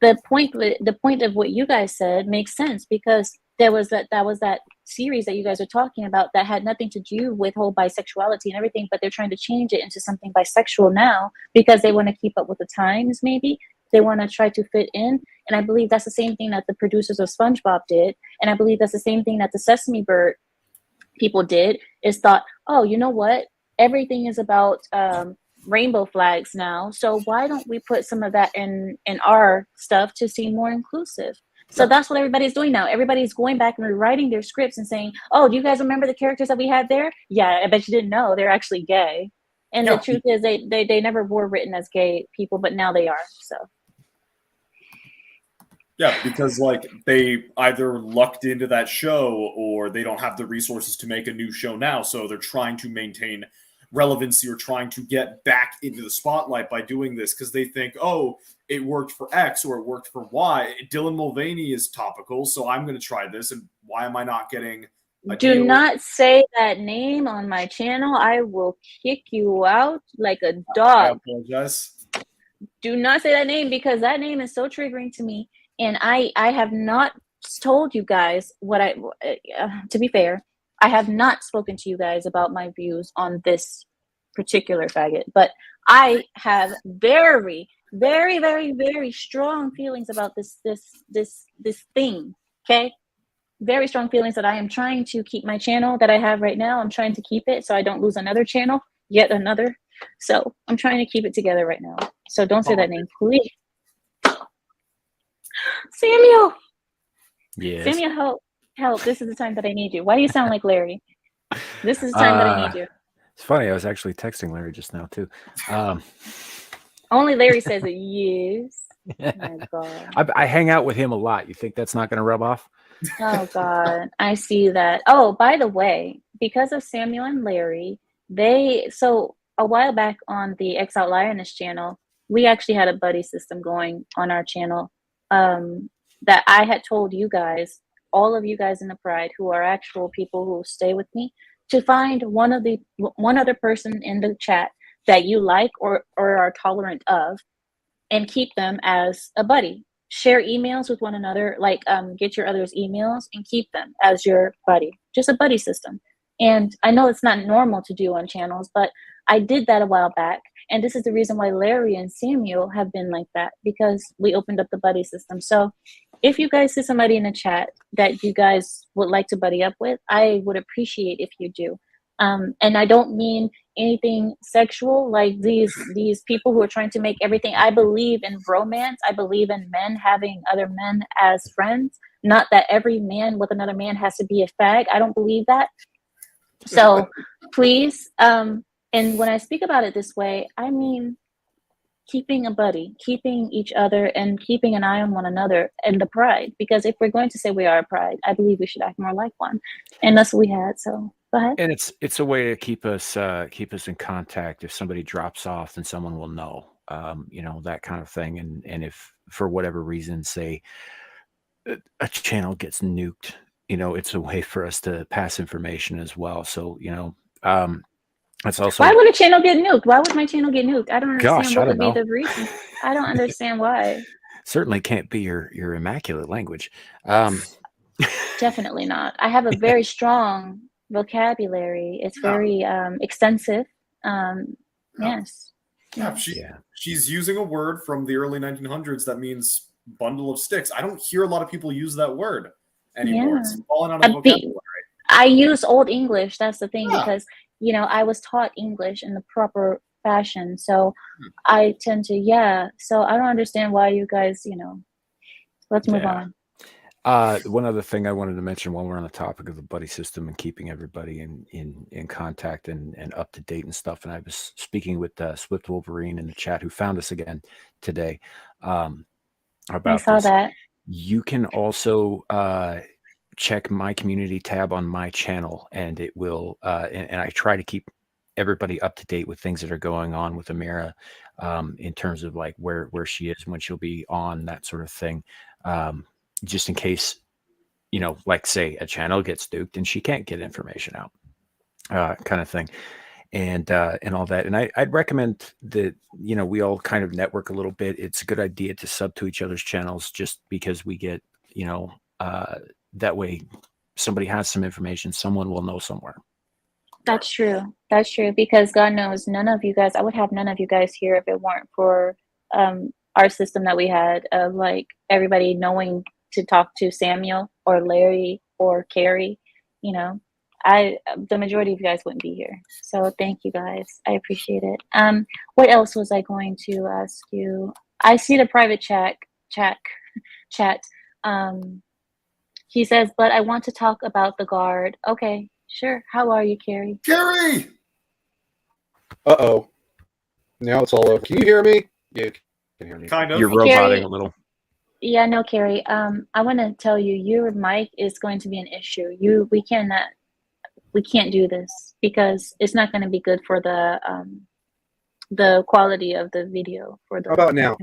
the point of what you guys said makes sense, because there was that series that you guys are talking about that had nothing to do with whole bisexuality and everything, but they're trying to change it into something bisexual now because they want to keep up with the times. Maybe they want to try to fit in. And I believe that's the same thing that the producers of SpongeBob did. And I believe that's the same thing that the Sesame Bird people did, is thought, oh, you know what? Everything is about rainbow flags now. So why don't we put some of that in our stuff to seem more inclusive? So that's what everybody's doing now. Everybody's going back and rewriting their scripts and saying, oh, do you guys remember the characters that we had there? Yeah, I bet you didn't know. They're actually gay. And the truth is they never were written as gay people, but now they are. So. Yeah, because like they either lucked into that show or they don't have the resources to make a new show now. So they're trying to maintain relevancy or trying to get back into the spotlight by doing this because they think, oh, it worked for X or it worked for Y. Dylan Mulvaney is topical, so I'm going to try this. And why am I not getting a Do deal? not say that name on my channel. I will kick you out like a dog. I apologize. Do not say that name, because that name is so triggering to me. And I have not told you guys what to be fair, I have not spoken to you guys about my views on this particular faggot, but I have very, very, very, very strong feelings about this thing. Okay. Very strong feelings that I am trying to keep my channel that I have right now. I'm trying to keep it so I don't lose another channel, yet another. So I'm trying to keep it together right now. So don't say that name, please. Samuel. Yes. Samuel, help. This is the time that I need you. Why do you sound like Larry? This is the time that I need you. It's funny. I was actually texting Larry just now, too. Only Larry says it. Yes. My God. I hang out with him a lot. You think that's not going to rub off? Oh, God. I see that. Oh, by the way, because of Samuel and Larry, so a while back on the X Lioness channel, we actually had a buddy system going on our channel. That I had told you guys, all of you guys in the Pride who are actual people who stay with me, to find one other person in the chat that you like or are tolerant of, and keep them as a buddy. Share emails with one another, like get your others' emails and keep them as your buddy. Just a buddy system. And I know it's not normal to do on channels, but I did that a while back. And this is the reason why Larry and Samuel have been like that, because we opened up the buddy system. So if you guys see somebody in the chat that you guys would like to buddy up with, I would appreciate if you do. And I don't mean anything sexual, like these people who are trying to make everything. I believe in romance. I believe in men having other men as friends. Not that every man with another man has to be a fag. I don't believe that. So please, and when I speak about it this way, I mean keeping a buddy, keeping each other, and keeping an eye on one another and the Pride. Because if we're going to say we are a Pride, I believe we should act more like one. And that's what we had. So go ahead. And it's a way to keep us in contact. If somebody drops off, then someone will know, that kind of thing. And if for whatever reason, say a channel gets nuked, it's a way for us to pass information as well. So, that's also, Why would a channel get nuked? Why would my channel get nuked? I don't understand gosh, I what don't would be know. the reason. I don't understand why. Certainly can't be your immaculate language. Definitely not. I have a very strong vocabulary. It's very extensive. Yes. Yeah, Yeah. she's using a word from the early 1900s that means bundle of sticks. I don't hear a lot of people use that word anymore. Yeah. It's fallen out of I vocabulary. use Old English. That's the thing, Yeah. because I was taught English in the proper fashion, so I tend to So I don't understand why you guys. Let's move Yeah. on. One other thing I wanted to mention while we're on the topic of the buddy system and keeping everybody in contact and up to date and stuff. And I was speaking with Swift Wolverine in the chat, who found us again today, I about saw this. that. You can also check my community tab on my channel, and it will. And I try to keep everybody up to date with things that are going on with Amira, in terms of like where she is, when she'll be on, that sort of thing. Just in case, like say a channel gets duped and she can't get information out, kind of thing, and all that. And I'd recommend that, we all kind of network a little bit. It's a good idea to sub to each other's channels, just because we get, that way somebody has some information, someone will know somewhere. That's true. That's true. Because God knows, I would have none of you guys here if it weren't for our system that we had of like everybody knowing to talk to Samuel or Larry or Carrie. The majority of you guys wouldn't be here. So thank you guys. I appreciate it. What else was I going to ask you? I see the private chat. He says, but I want to talk about the guard. Okay, sure. How are you, Carrie? Carrie! Uh-oh. Now it's all over. Can you hear me? You can hear me. Kind of. You're roboting a little. Yeah, no, Carrie. I want to tell you, your mic is going to be an issue. We can't do this because it's not going to be good for the quality of the video. How about now?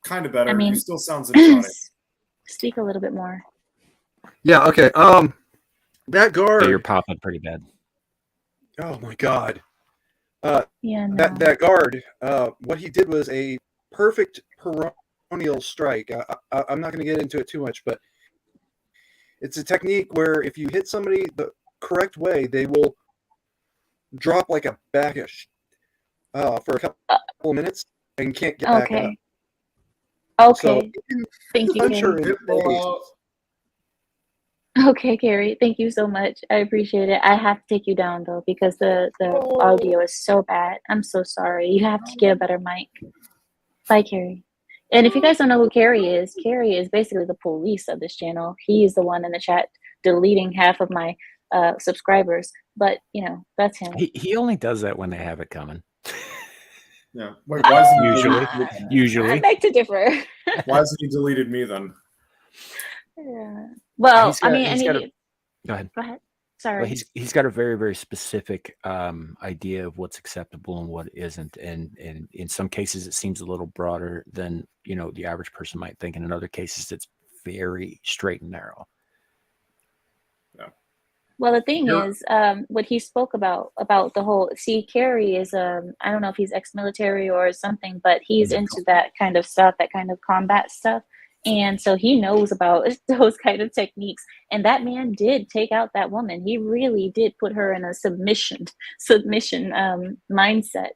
Kind of better. I mean, he still sounds exotic. Speak a little bit more. Yeah, okay. That guard. Yeah, you're popping pretty bad. Oh my God. Yeah, no. That guard, what he did was a perfect peroneal strike. I'm not going to get into it too much, but it's a technique where if you hit somebody the correct way, they will drop like a bagish for a couple of minutes and can't get back up. Okay. So, thank you, punch her Carrie. in the face. Okay, Carrie. Thank you so much. I appreciate it. I have to take you down though because the audio is so bad. I'm so sorry. You have to get a better mic. Bye, Carrie. And if you guys don't know who Carrie is basically the police of this channel. He is the one in the chat deleting half of my subscribers. But that's him. He only does that when they have it coming. Yeah. Wait, why isn't he usually? I beg to differ. Why hasn't he deleted me then? Yeah. Well, Go ahead. Go ahead. Sorry. Well, he's got a very, very specific idea of what's acceptable and what isn't, and in some cases it seems a little broader than the average person might think, and in other cases it's very straight and narrow. Yeah. Well, the thing is, what he spoke about the whole. See, Carrie is I don't know if he's ex-military or something, but he's into that kind of stuff, that kind of combat stuff. And so he knows about those kind of techniques. And that man did take out that woman. He really did put her in a submission mindset.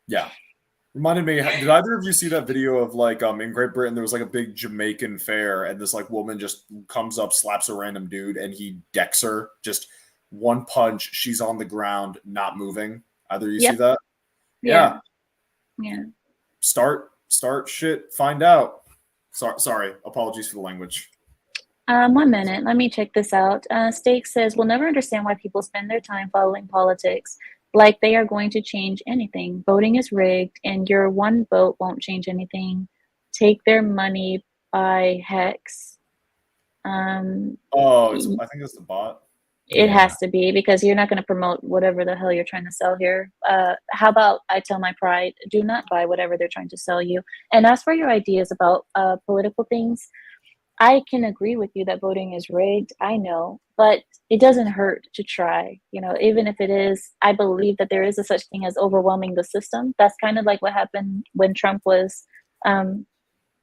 Yeah. Reminded me, did either of you see that video of like in Great Britain there was like a big Jamaican fair and this like woman just comes up, slaps a random dude, and he decks her. Just one punch, she's on the ground, not moving. Either you see that? Yeah. Start shit, find out. Sorry, apologies for the language. 1 minute, let me check this out. Stake says, we'll never understand why people spend their time following politics like they are going to change anything. Voting is rigged, and your one vote won't change anything. Take their money by hex. I think it's the bot. It has to be, because you're not going to promote whatever the hell you're trying to sell here. How about I tell my pride, do not buy whatever they're trying to sell you. And as for your ideas about political things, I can agree with you that voting is rigged. I know, but it doesn't hurt to try. You know, even if it is, I believe that there is a such thing as overwhelming the system. That's kind of like what happened when Trump was um,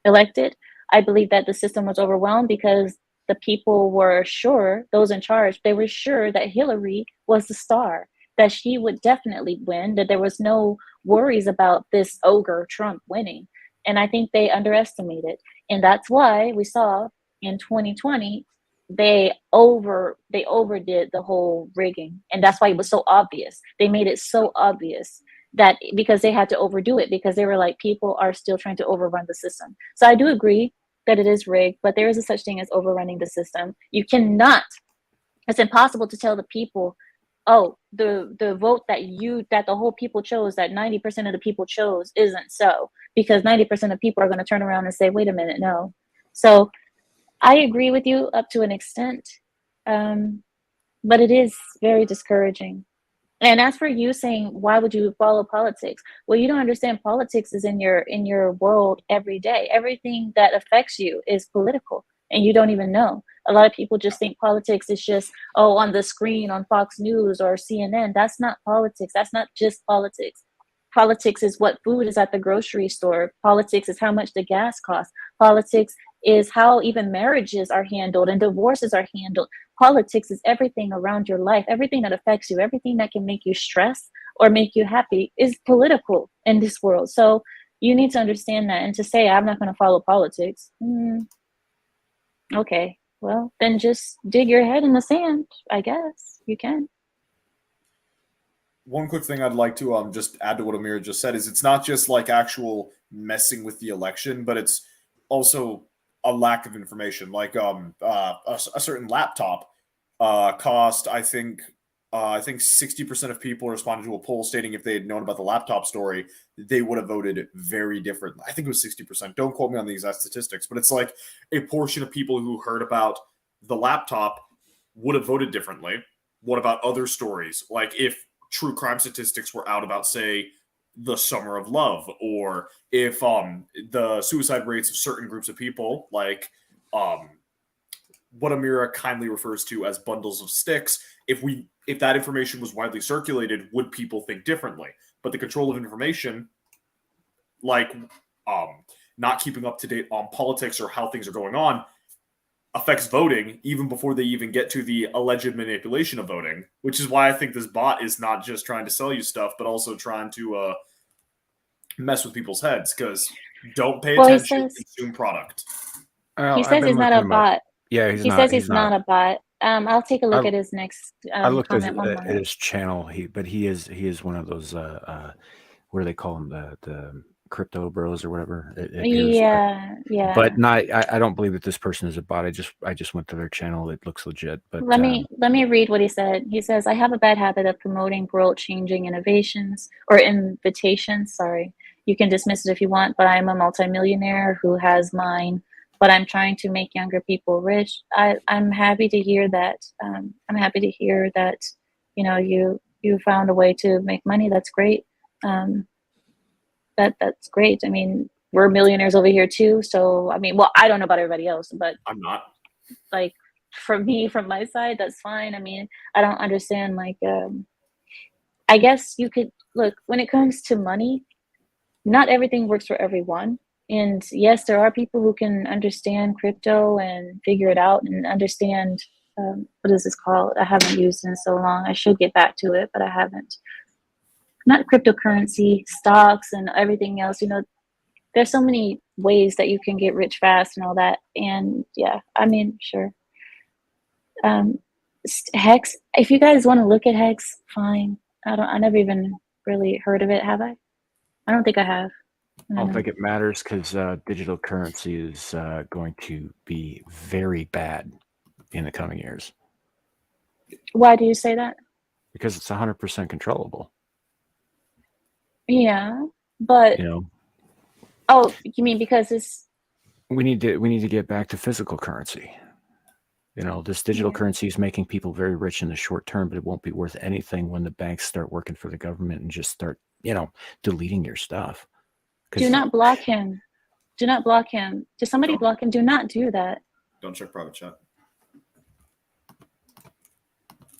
elected. I believe that the system was overwhelmed because the people were sure, those in charge, they were sure that Hillary was the star, that she would definitely win, that there was no worries about this ogre Trump winning. And I think they underestimated. And that's why we saw in 2020 they overdid the whole rigging. And that's why it was so obvious. They made it so obvious that because they had to overdo it because they were like, people are still trying to overrun the system. So I do agree that it is rigged, but there is a such thing as overrunning the system. You cannot, it's impossible to tell the people, oh, the vote that the whole people chose, that 90% of the people chose isn't so, because 90% of people are going to turn around and say, wait a minute, no. So I agree with you up to an extent, but it is very discouraging. And as for you saying, why would you follow politics? Well, you don't understand. Politics is in your world every day. Everything that affects you is political, and you don't even know. A lot of people just think politics is just, oh, on the screen on Fox News or CNN. That's not politics. That's not just politics. Politics is what food is at the grocery store. Politics is how much the gas costs. Politics is how even marriages are handled and divorces are handled. Politics is everything around your life, everything that affects you, everything that can make you stressed or make you happy is political in this world. So you need to understand that. And to say, I'm not going to follow politics, okay, well, then just dig your head in the sand, I guess. You can. One quick thing I'd like to just add to what Amira just said is it's not just like actual messing with the election, but it's also a lack of information. Like a certain laptop cost, I think 60% of people responded to a poll stating if they had known about the laptop story, they would have voted very different. I think it was 60%. Don't quote me on the exact statistics, but it's like a portion of people who heard about the laptop would have voted differently. What about other stories? Like if true crime statistics were out about, say, the summer of love, or if the suicide rates of certain groups of people, like what Amira kindly refers to as bundles of sticks, if that information was widely circulated, would people think differently? But the control of information, like not keeping up to date on politics or how things are going on, affects voting even before they even get to the alleged manipulation of voting, which is why I think this bot is not just trying to sell you stuff, but also trying to mess with people's heads, because don't pay attention, consume product. He says he's not a bot. Yeah, he says he's not a bot. I'll take a look at his next I looked comment. at his channel. He is one of those what do they call them, the crypto bros or whatever. Yeah. But I don't believe that this person is a bot. I just went to their channel. It looks legit. But let me read what he said. He says, I have a bad habit of promoting world-changing innovations or invitations. Sorry, you can dismiss it if you want, but I'm a multimillionaire who has mine. But I'm trying to make younger people rich. I'm happy to hear that. I'm happy to hear that, you found a way to make money. That's great. That's great. I mean, we're millionaires over here too. So, I mean, well, I don't know about everybody else, but I'm not. Like, from my side, that's fine. I mean, I don't understand, like, I guess you could, look, when it comes to money, not everything works for everyone. And yes, there are people who can understand crypto and figure it out and understand, what is this called? I haven't used it in so long. I should get back to it, but I haven't. Not cryptocurrency, stocks and everything else. There's so many ways that you can get rich fast and all that. And yeah, I mean, sure. Hex, if you guys want to look at Hex, fine. I never even really heard of it, have I? I don't think I have. I don't think it matters, because digital currency is going to be very bad in the coming years. Why do you say that? Because it's 100% controllable. Yeah, but oh, you mean because it's we need to get back to physical currency. This digital currency is making people very rich in the short term, but it won't be worth anything when the banks start working for the government and just start, deleting your stuff. Do not block him. Do not block him. Did somebody block him? Do not do that. Don't check private chat.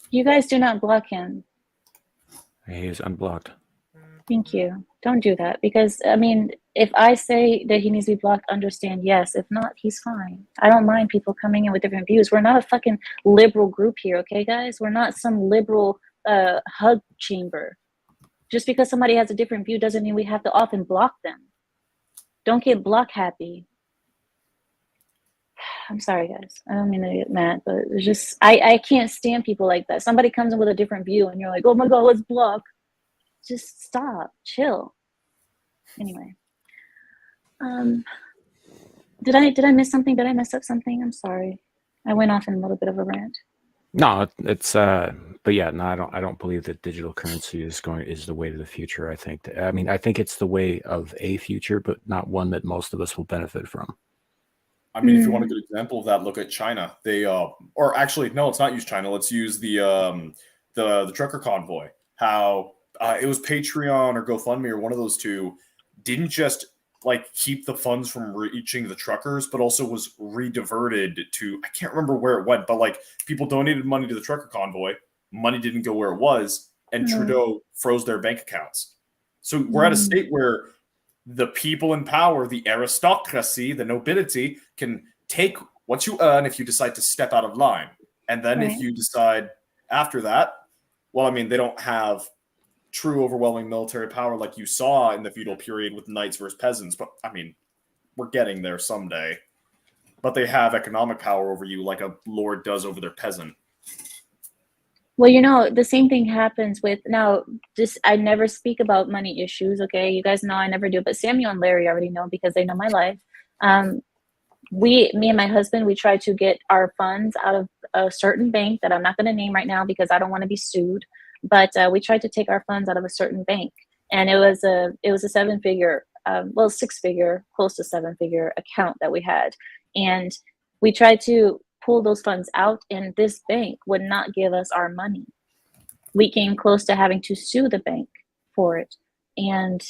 You guys do not block him. He is unblocked. Thank you. Don't do that because, I mean, if I say that he needs to be blocked, understand, yes. If not, he's fine. I don't mind people coming in with different views. We're not a fucking liberal group here, okay, guys? We're not some liberal hug chamber. Just because somebody has a different view doesn't mean we have to often block them. Don't get block happy. I'm sorry, guys. I don't mean to get mad, but it's just, I can't stand people like that. Somebody comes in with a different view and you're like, oh my God, let's block. Just stop, chill. Anyway, did I miss something? Did I mess up something? I'm sorry. I went off in a little bit of a rant. No, it's but yeah, no, I don't believe that digital currency is the way to the future. I think it's the way of a future, but not one that most of us will benefit from. I mean, if you want a good example of that, look at China. They or actually, no, let's not use China. Let's use the trucker convoy. How it was Patreon or GoFundMe or one of those two didn't just like keep the funds from reaching the truckers, but also was rediverted to, I can't remember where it went, but like people donated money to the trucker convoy, money didn't go where it was, and Trudeau froze their bank accounts. So we're at a state where the people in power, the aristocracy, the nobility, can take what you earn if you decide to step out of line. And then if you decide after that, well, I mean, they don't have true overwhelming military power like you saw in the feudal period with knights versus peasants. But, I mean, we're getting there someday. But they have economic power over you like a lord does over their peasant. Well, you know, the same thing happens with, now, just, I never speak about money issues, okay? You guys know I never do, but Samuel and Larry already know because they know my life. Me and my husband, we tried to get our funds out of a certain bank that I'm not going to name right now because I don't want to be sued. But we tried to take our funds out of a certain bank, and it was a 7-figure, well, 6-figure, close to 7-figure account that we had, and we tried to pull those funds out, and this bank would not give us our money. We came close to having to sue the bank for it, and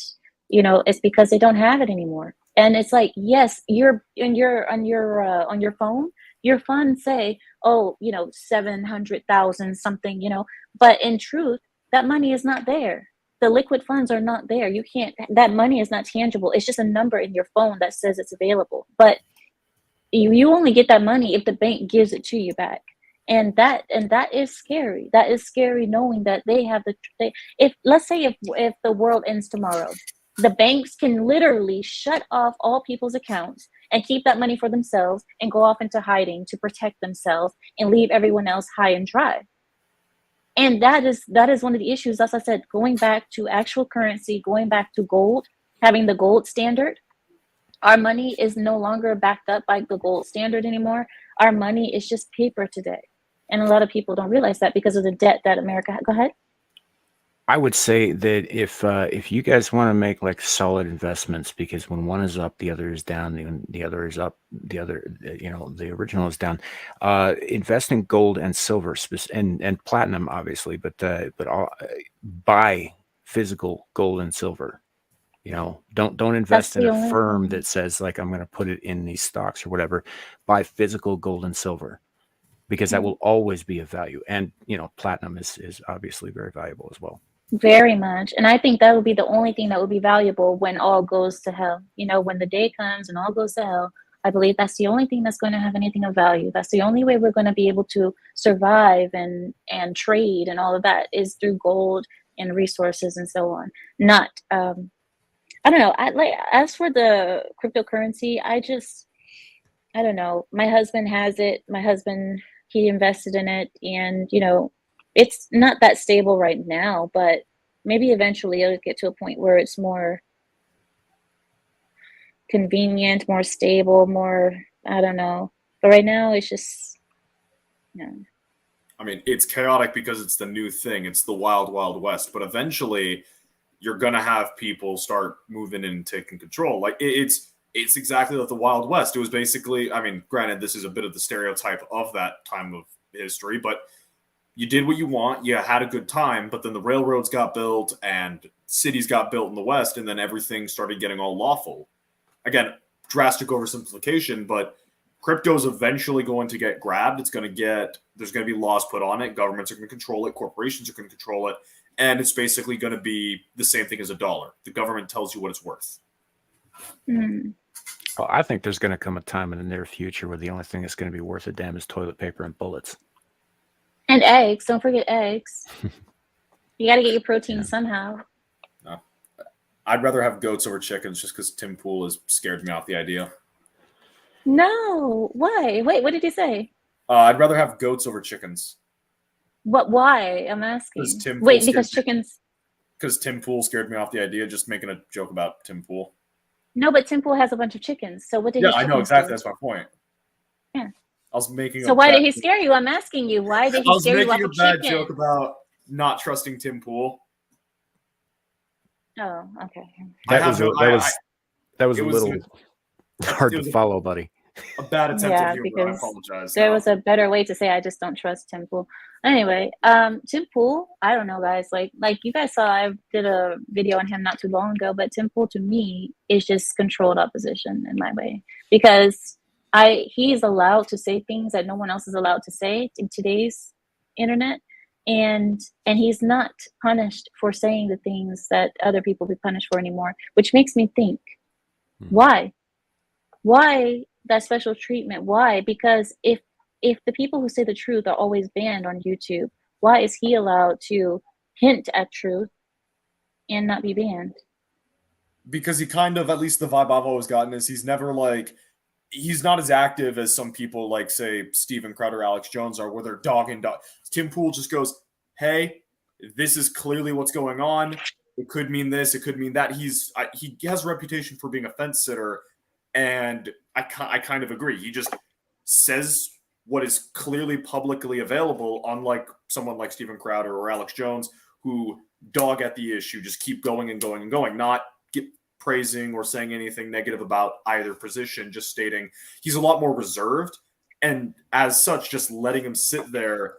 you know, it's because they don't have it anymore. And it's like, yes, you're on your phone, your funds say, oh, you know, 700,000 something, you know, but in truth, that money is not there. The liquid funds are not there. You can't, that money is not tangible. It's just a number in your phone that says it's available. But you only get that money if the bank gives it to you back. And that is scary. That is scary knowing that they have let's say if the world ends tomorrow, the banks can literally shut off all people's accounts and keep that money for themselves and go off into hiding to protect themselves and leave everyone else high and dry. And that is one of the issues, as I said, going back to actual currency, going back to gold, having the gold standard. Our money is no longer backed up by the gold standard anymore. Our money is just paper today. And a lot of people don't realize that because of the debt that America had. Go ahead. I would say that if you guys want to make like solid investments, because when one is up, the other is down, the other is up, the other, you know, the original is down. Invest in gold and silver and platinum, obviously, but buy physical gold and silver. You know, don't invest in a firm that says like I'm going to put it in these stocks or whatever. Buy physical gold and silver, because that will always be of value. And you know, platinum is obviously very valuable as well. Very much. And I think that would be the only thing that would be valuable when all goes to hell. You know, when the day comes and all goes to hell, I believe that's the only thing that's going to have anything of value. That's the only way we're going to be able to survive and trade and all of that is through gold and resources and so on. Not, I don't know. As for the cryptocurrency, I don't know. My husband has it. He invested in it, and you know, it's not that stable right now, but maybe eventually it'll get to a point where it's more convenient, more stable, more, I don't know. But right now it's just, you know. I mean, it's chaotic because it's the new thing. It's the wild, wild west. But eventually you're going to have people start moving in and taking control. Like it's exactly like the Wild West. It was basically, I mean, granted, this is a bit of the stereotype of that time of history, but you did what you want. You had a good time, but then the railroads got built and cities got built in the West, and then everything started getting all lawful. Again, drastic oversimplification, but Crypto is eventually going to get grabbed. There's going to be laws put on it. Governments are going to control it. Corporations are going to control it. And it's basically going to be the same thing as a dollar. The government tells you what it's worth. Mm. Well, I think there's going to come a time in the near future where the only thing that's going to be worth a damn is toilet paper and bullets. And eggs. Don't forget eggs. You got to get your protein somehow. No. I'd rather have goats over chickens just because Tim Pool has scared me off the idea. No. Why? Wait, what did you say? I'd rather have goats over chickens. What? Why? I'm asking. Tim Wait, Pool because scared me. chickens. Because Tim Pool scared me off the idea, just making a joke about Tim Pool. No, but Tim Pool has a bunch of chickens. So what did? Yeah, his I know chickens exactly. do? That's my point. Yeah. I was making. So why did he scare you? I'm asking you. Why did he scare you off I a was making a bad chicken? joke about not trusting Tim Pool. Oh, okay. That was a little hard it to was follow, buddy. A bad attempt Yeah, at humor. I because apologize. there No. was a better way to say I just don't trust Tim Pool. Anyway, Tim Pool, I don't know, guys. Like you guys saw, I did a video on him not too long ago, but Tim Pool to me is just controlled opposition in my way, because he's allowed to say things that no one else is allowed to say in today's internet, and he's not punished for saying the things that other people be punished for anymore, which makes me think, why that special treatment? Why? Because if the people who say the truth are always banned on YouTube, why is he allowed to hint at truth and not be banned? Because he kind of, at least the vibe I've always gotten is he's never he's not as active as some people like, say, Steven Crowder, Alex Jones are, where they're dog. Tim Pool just goes, hey, this is clearly what's going on. It could mean this. It could mean that. He has a reputation for being a fence sitter, and I kind of agree. He just says what is clearly publicly available, unlike someone like Steven Crowder or Alex Jones, who dog at the issue, just keep going and going and going, not praising or saying anything negative about either position, just stating he's a lot more reserved. And as such, just letting him sit there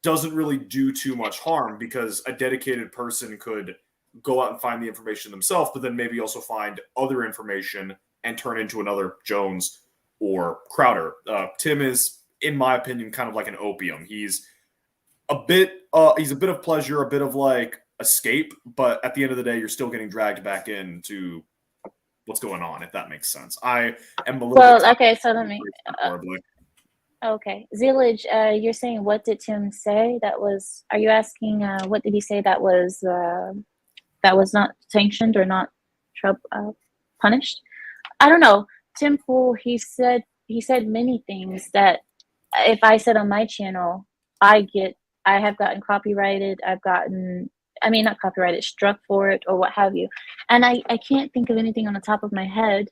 doesn't really do too much harm, because a dedicated person could go out and find the information themselves, but then maybe also find other information and turn into another Jones or Crowder. Tim is, in my opinion, kind of like an opium. He's a bit of pleasure, a bit of like escape, but at the end of the day, you're still getting dragged back into what's going on, if that makes sense. I am a little bit okay, so let me okay, Zillage, you're saying, what did Tim say that was, are you asking what did he say that was not sanctioned or not punished? I don't know. Tim Pool, he said many things that if I said on my channel, I have gotten copyrighted, not copyrighted, struck for it or what have you. And I can't think of anything on the top of my head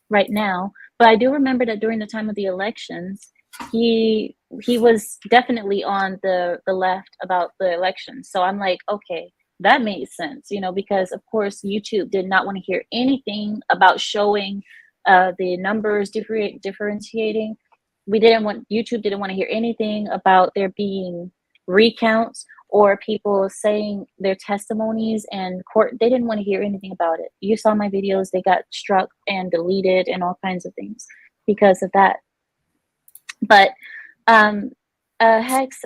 right now, but I do remember that during the time of the elections, he was definitely on the left about the elections. So I'm like, okay, that made sense, because of course YouTube did not want to hear anything about showing the numbers differentiating. YouTube didn't want to hear anything about there being recounts or people saying their testimonies and court. They didn't want to hear anything about it. You saw my videos, they got struck and deleted and all kinds of things because of that. But Hex,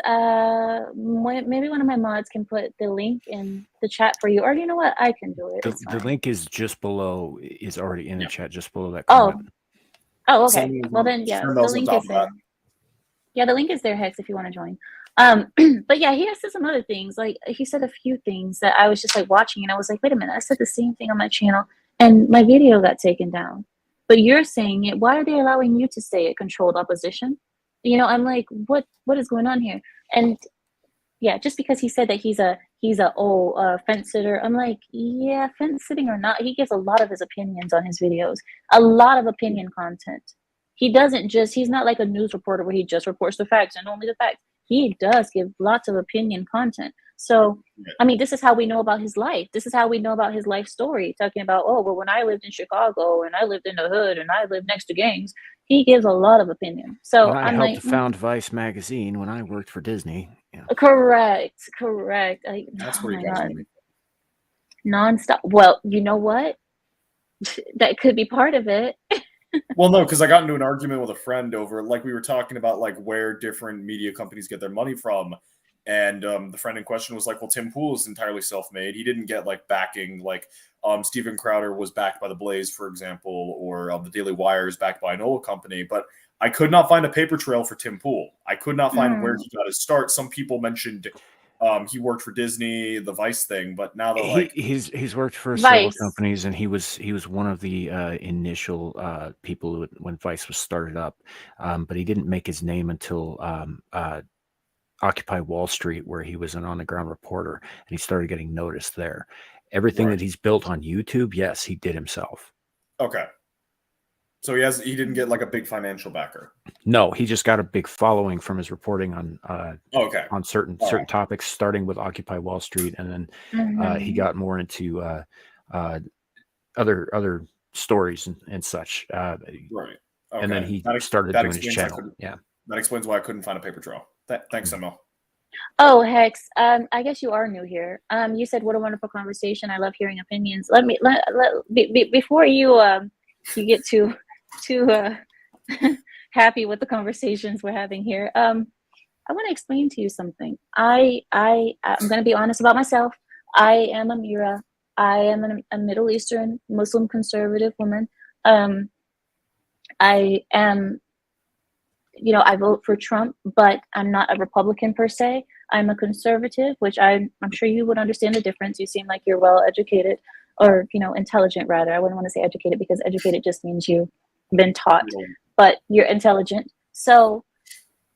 maybe one of my mods can put the link in the chat for you, or you know what, I can do it. The link is just below, is already in the chat, just below that Oh, comment. okay. Well then, yeah, the link is there. Yeah, the link is there, Hex, if you want to join. But yeah, he has said some other things. Like he said a few things that I was just like watching, and I was like, wait a minute, I said the same thing on my channel, and my video got taken down. But you're saying it. Why are they allowing you to say it? Controlled opposition. I'm like, what is going on here? And yeah, just because he said that he's a fence sitter, I'm like, yeah, fence sitting or not, he gives a lot of his opinions on his videos, a lot of opinion content. He's not like a news reporter where he just reports the facts and only the facts. He does give lots of opinion content. So, this is how we know about his life. This is how we know about his life story, talking about, oh, well, when I lived in Chicago and I lived in the hood and I lived next to gangs, he gives a lot of opinion. So I helped found Vice magazine when I worked for Disney. Yeah. Correct. That's where you guys nonstop. Well, you know what? That could be part of it. Well, no, because I got into an argument with a friend over, like, we were talking about like where different media companies get their money from, and the friend in question was like, "Well, Tim Pool is entirely self-made. He didn't get like backing, like Steven Crowder was backed by the Blaze, for example, or the Daily Wire is backed by an oil company." But I could not find a paper trail for Tim Pool. I could not find where he got his start. Some people mentioned he worked for Disney, the Vice thing, but now that like he's worked for several Vice. companies, and he was one of the initial people when Vice was started up, but he didn't make his name until Occupy Wall Street, where he was an on-the-ground reporter, and he started getting noticed there. Everything that he's built on YouTube, yes, he did himself. okay. So he didn't get like a big financial backer. No, he just got a big following from his reporting on Okay. on certain topics, starting with Occupy Wall Street, and then he got more into other stories and such. Right. Okay. And then he started doing his channel. Yeah. That explains why I couldn't find a paper trail. Thanks, Emil. Oh, Hex. I guess you are new here. You said what a wonderful conversation. I love hearing opinions. Before you get too happy with the conversations we're having here. I want to explain to you something. I'm going to be honest about myself. I am Amira. I am a Middle Eastern Muslim conservative woman. I am, I vote for Trump, but I'm not a Republican per se. I'm a conservative, which I'm sure you would understand the difference. You seem like you're well educated, or intelligent rather. I wouldn't want to say educated, because educated just means you've been taught, but you're intelligent. So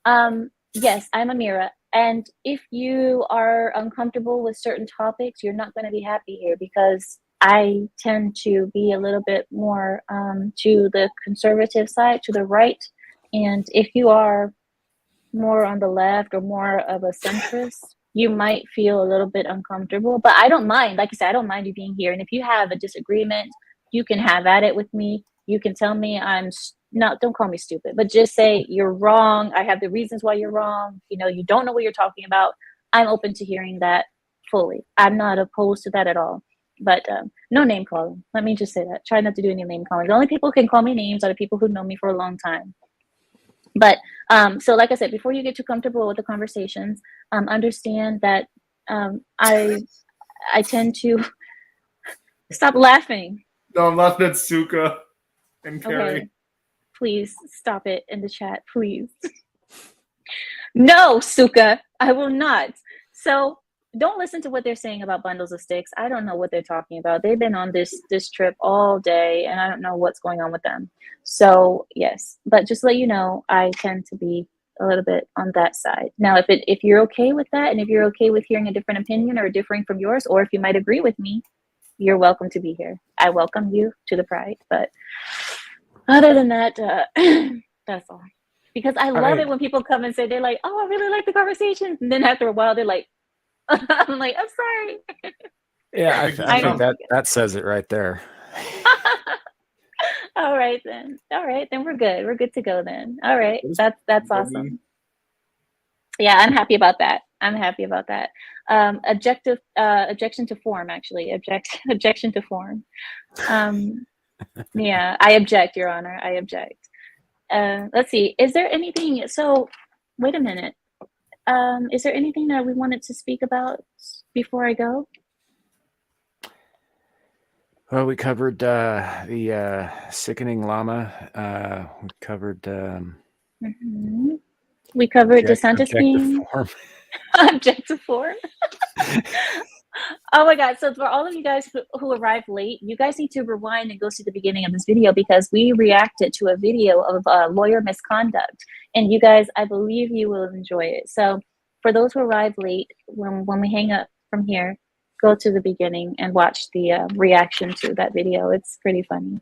yes, I'm Amira, and if you are uncomfortable with certain topics, you're not going to be happy here, because I tend to be a little bit more to the conservative side, to the right. And if you are more on the left or more of a centrist, you might feel a little bit uncomfortable. But I don't mind. Like I said, I don't mind you being here. And if you have a disagreement, you can have at it with me. You can tell me don't call me stupid, but just say you're wrong. I have the reasons why you're wrong. You don't know what you're talking about. I'm open to hearing that fully. I'm not opposed to that at all. But no name calling. Let me just say that. Try not to do any name calling. The only people who can call me names are the people who know me for a long time. But so like I said, before you get too comfortable with the conversations, understand that I tend to stop laughing. No, I'm laughing at Suka and Carrie. Okay. Please stop it in the chat, please. No, Suka, I will not. So don't listen to what they're saying about bundles of sticks. I don't know what they're talking about. They've been on this trip all day, and I don't know what's going on with them. So yes, but just to let you know, I tend to be a little bit on that side. Now, if you're okay with that, and if you're okay with hearing a different opinion or differing from yours, or if you might agree with me, you're welcome to be here. I welcome you to the pride. But other than that, that's all. Because I love it when people come and say, they're like, "Oh, I really like the conversations," and then after a while, they're like, I'm like, I'm sorry. Yeah, I think that says it right there. All right then. We're good. We're good to go then. All right. That's awesome. Yeah, I'm happy about that. Objection to form, actually. Objection to form. Yeah, I object, Your Honor. I object. Let's see. Is there anything? So, wait a minute. Is there anything that we wanted to speak about before I go? Well, we covered the sickening llama. We covered we covered DeSantis being form. Objective form. Oh my God. So for all of you guys who arrived late, you guys need to rewind and go see the beginning of this video, because we reacted to a video of lawyer misconduct. And you guys, I believe you will enjoy it. So for those who arrived late, when we hang up from here, go to the beginning and watch the reaction to that video. It's pretty funny.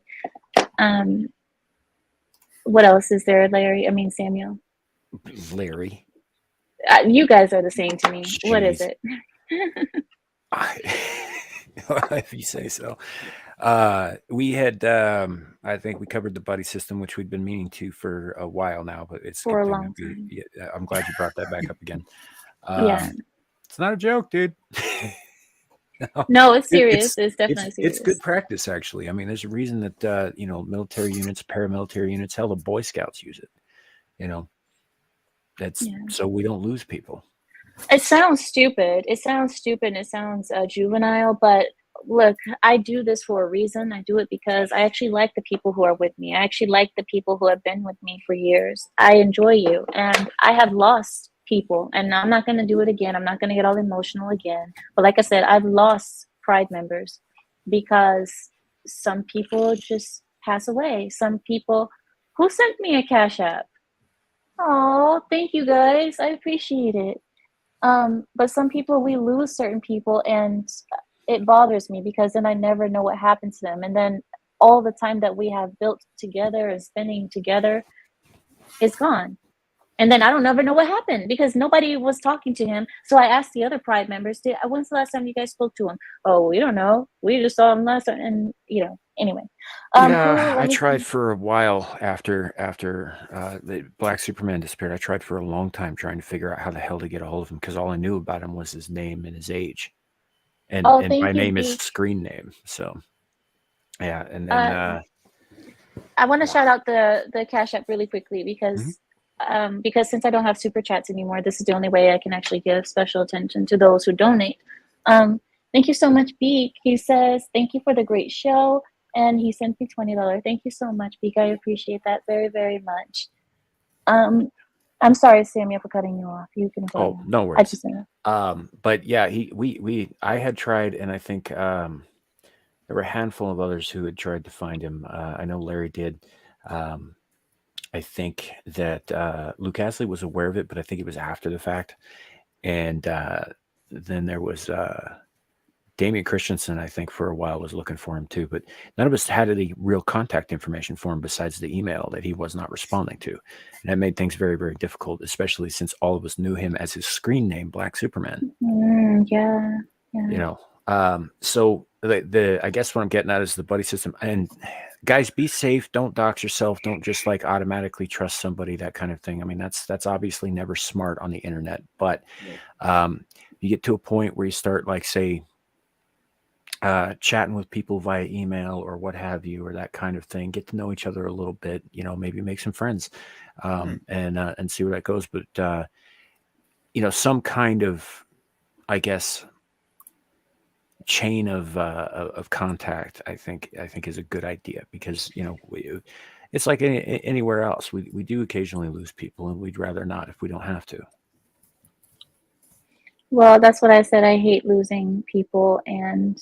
What else is there, Larry? I mean, Samuel. Larry. You guys are the same to me. Jeez. What is it? If you say so. We had, I think we covered the buddy system, which we'd been meaning to for a while now, but it's for a long time. Yeah, I'm glad you brought that back up again. Yeah. It's not a joke, dude. No, it's It- serious. It's definitely it's good serious. practice, actually. I mean, there's a reason that military units, paramilitary units, hell, the Boy Scouts use it. You know, that's Yeah. so we don't lose people. It sounds stupid. It sounds stupid. It sounds juvenile. But look, I do this for a reason. I do it because I actually like the people who are with me. I actually like the people who have been with me for years. I enjoy you, and I have lost people, and I'm not going to do it again. I'm not going to get all emotional again. But like I said, I've lost Pride members because some people just pass away. Some people who sent me a Cash App. Oh, thank you guys. I appreciate it. But some people, we lose certain people, and it bothers me because then I never know what happened to them. And then all the time that we have built together and spending together is gone. And then I don't ever know what happened because nobody was talking to him. So I asked the other Pride members, when's the last time you guys spoke to him? Oh, we don't know. We just saw him last time. And, anyway. Yeah, Let I me tried see. for a while after the Black Superman disappeared. I tried for a long time trying to figure out how the hell to get a hold of him because all I knew about him was his name and his age, and Oh, my thank you, name is B. screen name. So yeah, and then I want to shout out the Cash App really quickly because since I don't have super chats anymore, this is the only way I can actually give special attention to those who donate. Thank you so much, Beak. He says, thank you for the great show. And he sent me $20. Thank you so much, Beak. I appreciate that very, very much. I'm sorry, Samuel, for cutting you off. You can go. oh, no I worries. just But yeah, I had tried, and I think there were a handful of others who had tried to find him. I know Larry did. I think that Luke Astley was aware of it, but I think it was after the fact. And then there was Damian Christensen, I think, for a while was looking for him too. But none of us had any real contact information for him besides the email that he was not responding to. And that made things very, very difficult, especially since all of us knew him as his screen name, Black Superman. yeah. So the I guess what I'm getting at is the buddy system. And guys, be safe. Don't dox yourself. Don't just like automatically trust somebody, that kind of thing. I mean, that's obviously never smart on the internet. But you get to a point where you start, like, say, chatting with people via email or what have you, or that kind of thing. Get to know each other a little bit. Maybe make some friends, and see where that goes. But some kind of, I guess, chain of contact, I think is a good idea because it's like anywhere else. We do occasionally lose people, and we'd rather not if we don't have to. Well, that's what I said. I hate losing people, and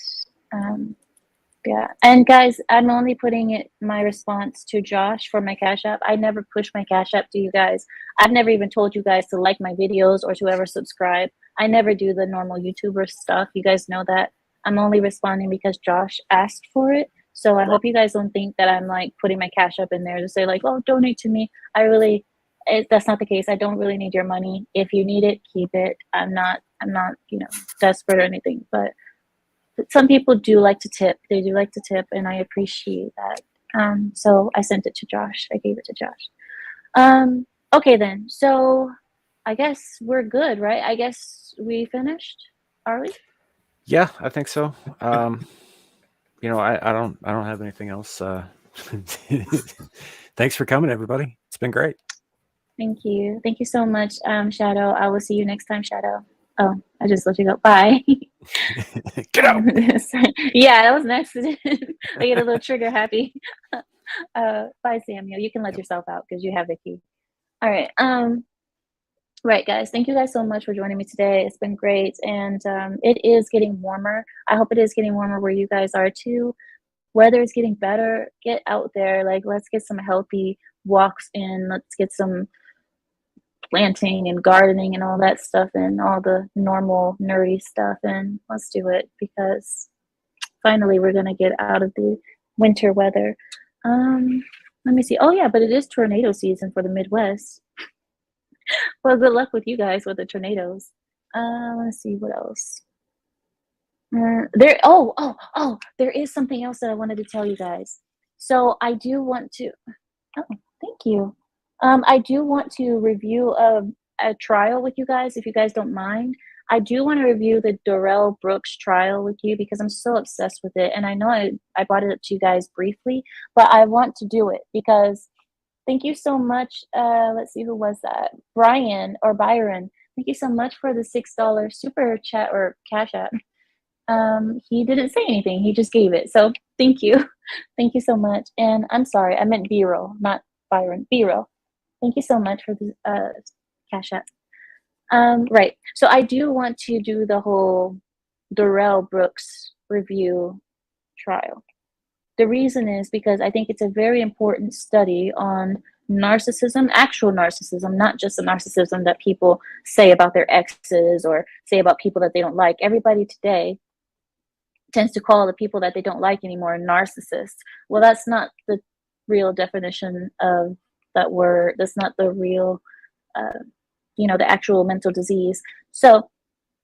yeah. And guys, I'm only putting my response to Josh for my Cash App. I never push my Cash App to you guys. I've never even told you guys to like my videos or to ever subscribe. I never do the normal YouTuber stuff. You guys know that. I'm only responding because Josh asked for it. So I hope you guys don't think that I'm like putting my Cash App in there to say like, oh, donate to me. That's not the case. I don't really need your money. If you need it, keep it. I'm not, desperate or anything, but some people do like to tip. They do like to tip, and I appreciate that. So I sent it to Josh. I gave it to Josh. Okay then. So I guess we're good, right? I guess we finished. Are we? Yeah, I think so. I don't have anything else. Thanks for coming, everybody. It's been great. Thank you. Thank you so much, Shadow. I will see you next time, Shadow. Oh, I just let you go. Bye. Get out. Yeah, that was an accident. I get a little trigger happy. Bye, Samuel. You can let yourself out because you have the key. All right. Right, guys. Thank you guys so much for joining me today. It's been great, and it is getting warmer. I hope it is getting warmer where you guys are too. Weather is getting better. Get out there. Like, let's get some healthy walks in. Let's get some planting and gardening and all that stuff and all the normal nerdy stuff, and let's do it because finally we're gonna get out of the winter weather. Let me see. Oh yeah, but it is tornado season for the Midwest. Well, good luck with you guys with the tornadoes. Let's see what else. There is something else that I wanted to tell you guys. So I do want to. Oh, thank you. I do want to review a trial with you guys, if you guys don't mind. I do want to review the Darrell Brooks trial with you because I'm so obsessed with it. And I know I brought it up to you guys briefly, but I want to do it because thank you so much. Let's see, who was that? Brian or Byron. Thank you so much for the $6 super chat or cash app. He didn't say anything. He just gave it. So thank you. Thank you so much. And I'm sorry, I meant B-roll, not Byron. B-roll. Thank you so much for the cash app. Right. So I do want to do the whole Darrell Brooks review trial. The reason is because I think it's a very important study on narcissism, actual narcissism, not just the narcissism that people say about their exes or say about people that they don't like. Everybody today tends to call the people that they don't like anymore narcissists. Well, that's not the real definition of that word. That's not the real the actual mental disease. So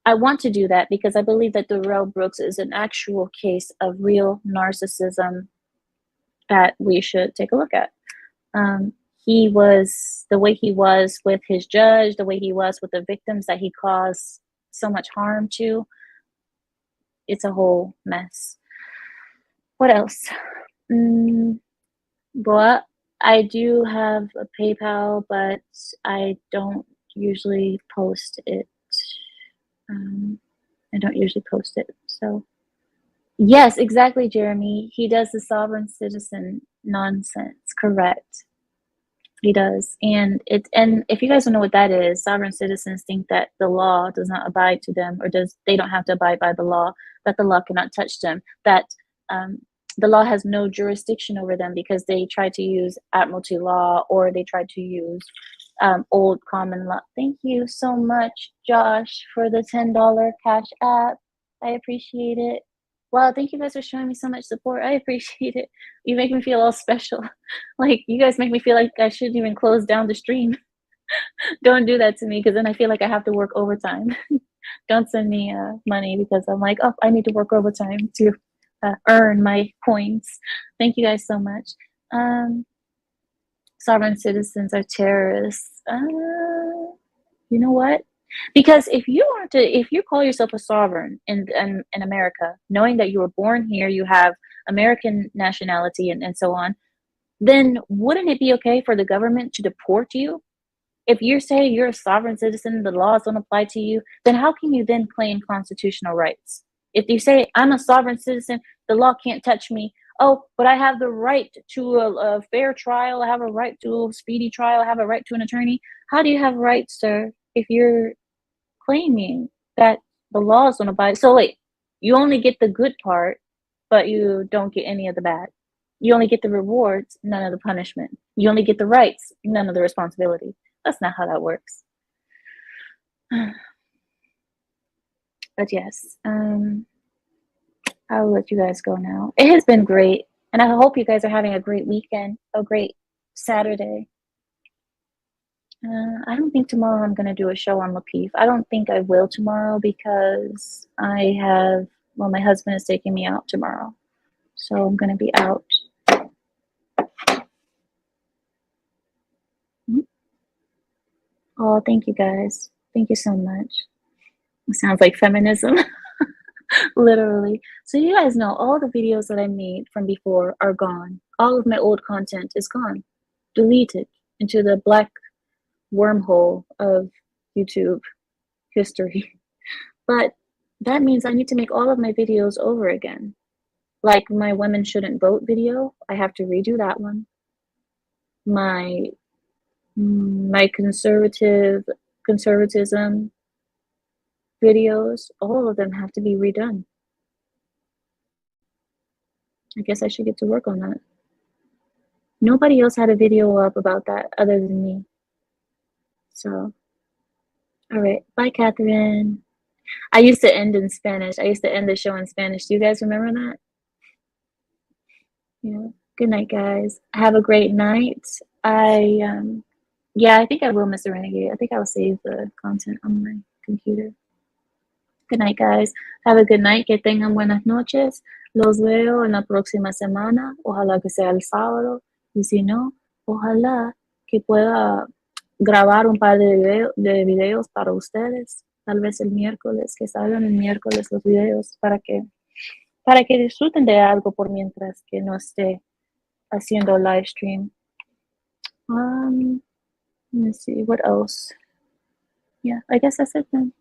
I want to do that because I believe that Darrell Brooks is an actual case of real narcissism that we should take a look at. He was the way he was with his judge, the way he was with the victims that he caused so much harm to. It's a whole mess. What else? But I do have a PayPal, but I don't usually post it. I don't usually post it. So yes, exactly, Jeremy. He does the sovereign citizen nonsense. Correct. He does. And if you guys don't know what that is, sovereign citizens think that the law does not abide to them, or they don't have to abide by the law, that the law cannot touch them, that the law has no jurisdiction over them because they try to use admiralty law or they try to use old common law. Thank you so much, Josh, for the $10 cash app. I appreciate it. Wow, thank you guys for showing me so much support. I appreciate it. You make me feel all special. Like, you guys make me feel like I shouldn't even close down the stream. Don't do that to me because then I feel like I have to work overtime. Don't send me money because I'm like, oh, I need to work overtime to earn my coins. Thank you guys so much. Sovereign citizens are terrorists. You know what? Because if you call yourself a sovereign in America, knowing that you were born here, you have American nationality and so on, then wouldn't it be okay for the government to deport you? If you say you're a sovereign citizen, the laws don't apply to you, then how can you then claim constitutional rights? If you say I'm a sovereign citizen, the law can't touch me. Oh, but I have the right to a fair trial. I have a right to a speedy trial. I have a right to an attorney. How do you have rights, sir, if you're claiming that the laws don't abide? So wait, you only get the good part, but you don't get any of the bad. You only get the rewards, none of the punishment. You only get the rights, none of the responsibility. That's not how that works. But yes, I'll let you guys go now. It has been great, and I hope you guys are having a great weekend, a great Saturday. I don't think tomorrow I'm going to do a show on Lapeef. I don't think I will tomorrow because my husband is taking me out tomorrow. So I'm going to be out. Oh, thank you guys. Thank you so much. It sounds like feminism. Literally. So you guys know all the videos that I made from before are gone. All of my old content is gone. Deleted into the black wormhole of YouTube history. But that means I need to make all of my videos over again. Like my women shouldn't vote video, I have to redo that one. My conservatism videos, all of them have to be redone. I guess I should get to work on that. Nobody else had a video up about that other than me. So, all right. Bye, Catherine. I used to end in Spanish. I used to end the show in Spanish. Do you guys remember that? Yeah. Good night, guys. Have a great night. Yeah, I think I will miss the Renegade. I think I'll save the content on my computer. Good night, guys. Have a good night. Que tengan buenas noches. Los veo en la próxima semana. Ojalá que sea el sábado. Y si no, ojalá que pueda grabar un par de videos para ustedes. tal vez el miércoles, que salgan el miércoles los videos para que disfruten de algo por mientras que no esté haciendo live stream. Let me see, what else? Yeah, I guess that's it then.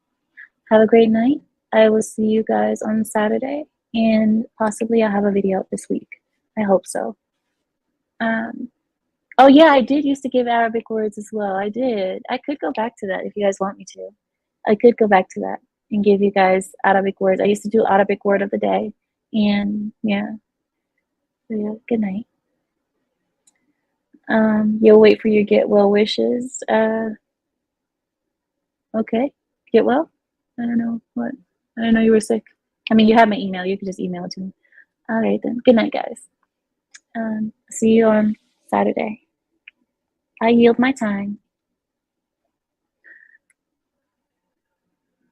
Have a great night. I will see you guys on Saturday, and possibly I'll have a video up this week. I hope so. Oh yeah, I did used to give Arabic words as well. I did. I could go back to that if you guys want me to. I could go back to that and give you guys Arabic words. I used to do Arabic word of the day, and yeah. So yeah, good night. You'll wait for your get well wishes. Okay, get well. I don't know what. I didn't know you were sick. I mean, you have my email. You can just email it to me. All right then. Good night, guys. See you on Saturday. I yield my time.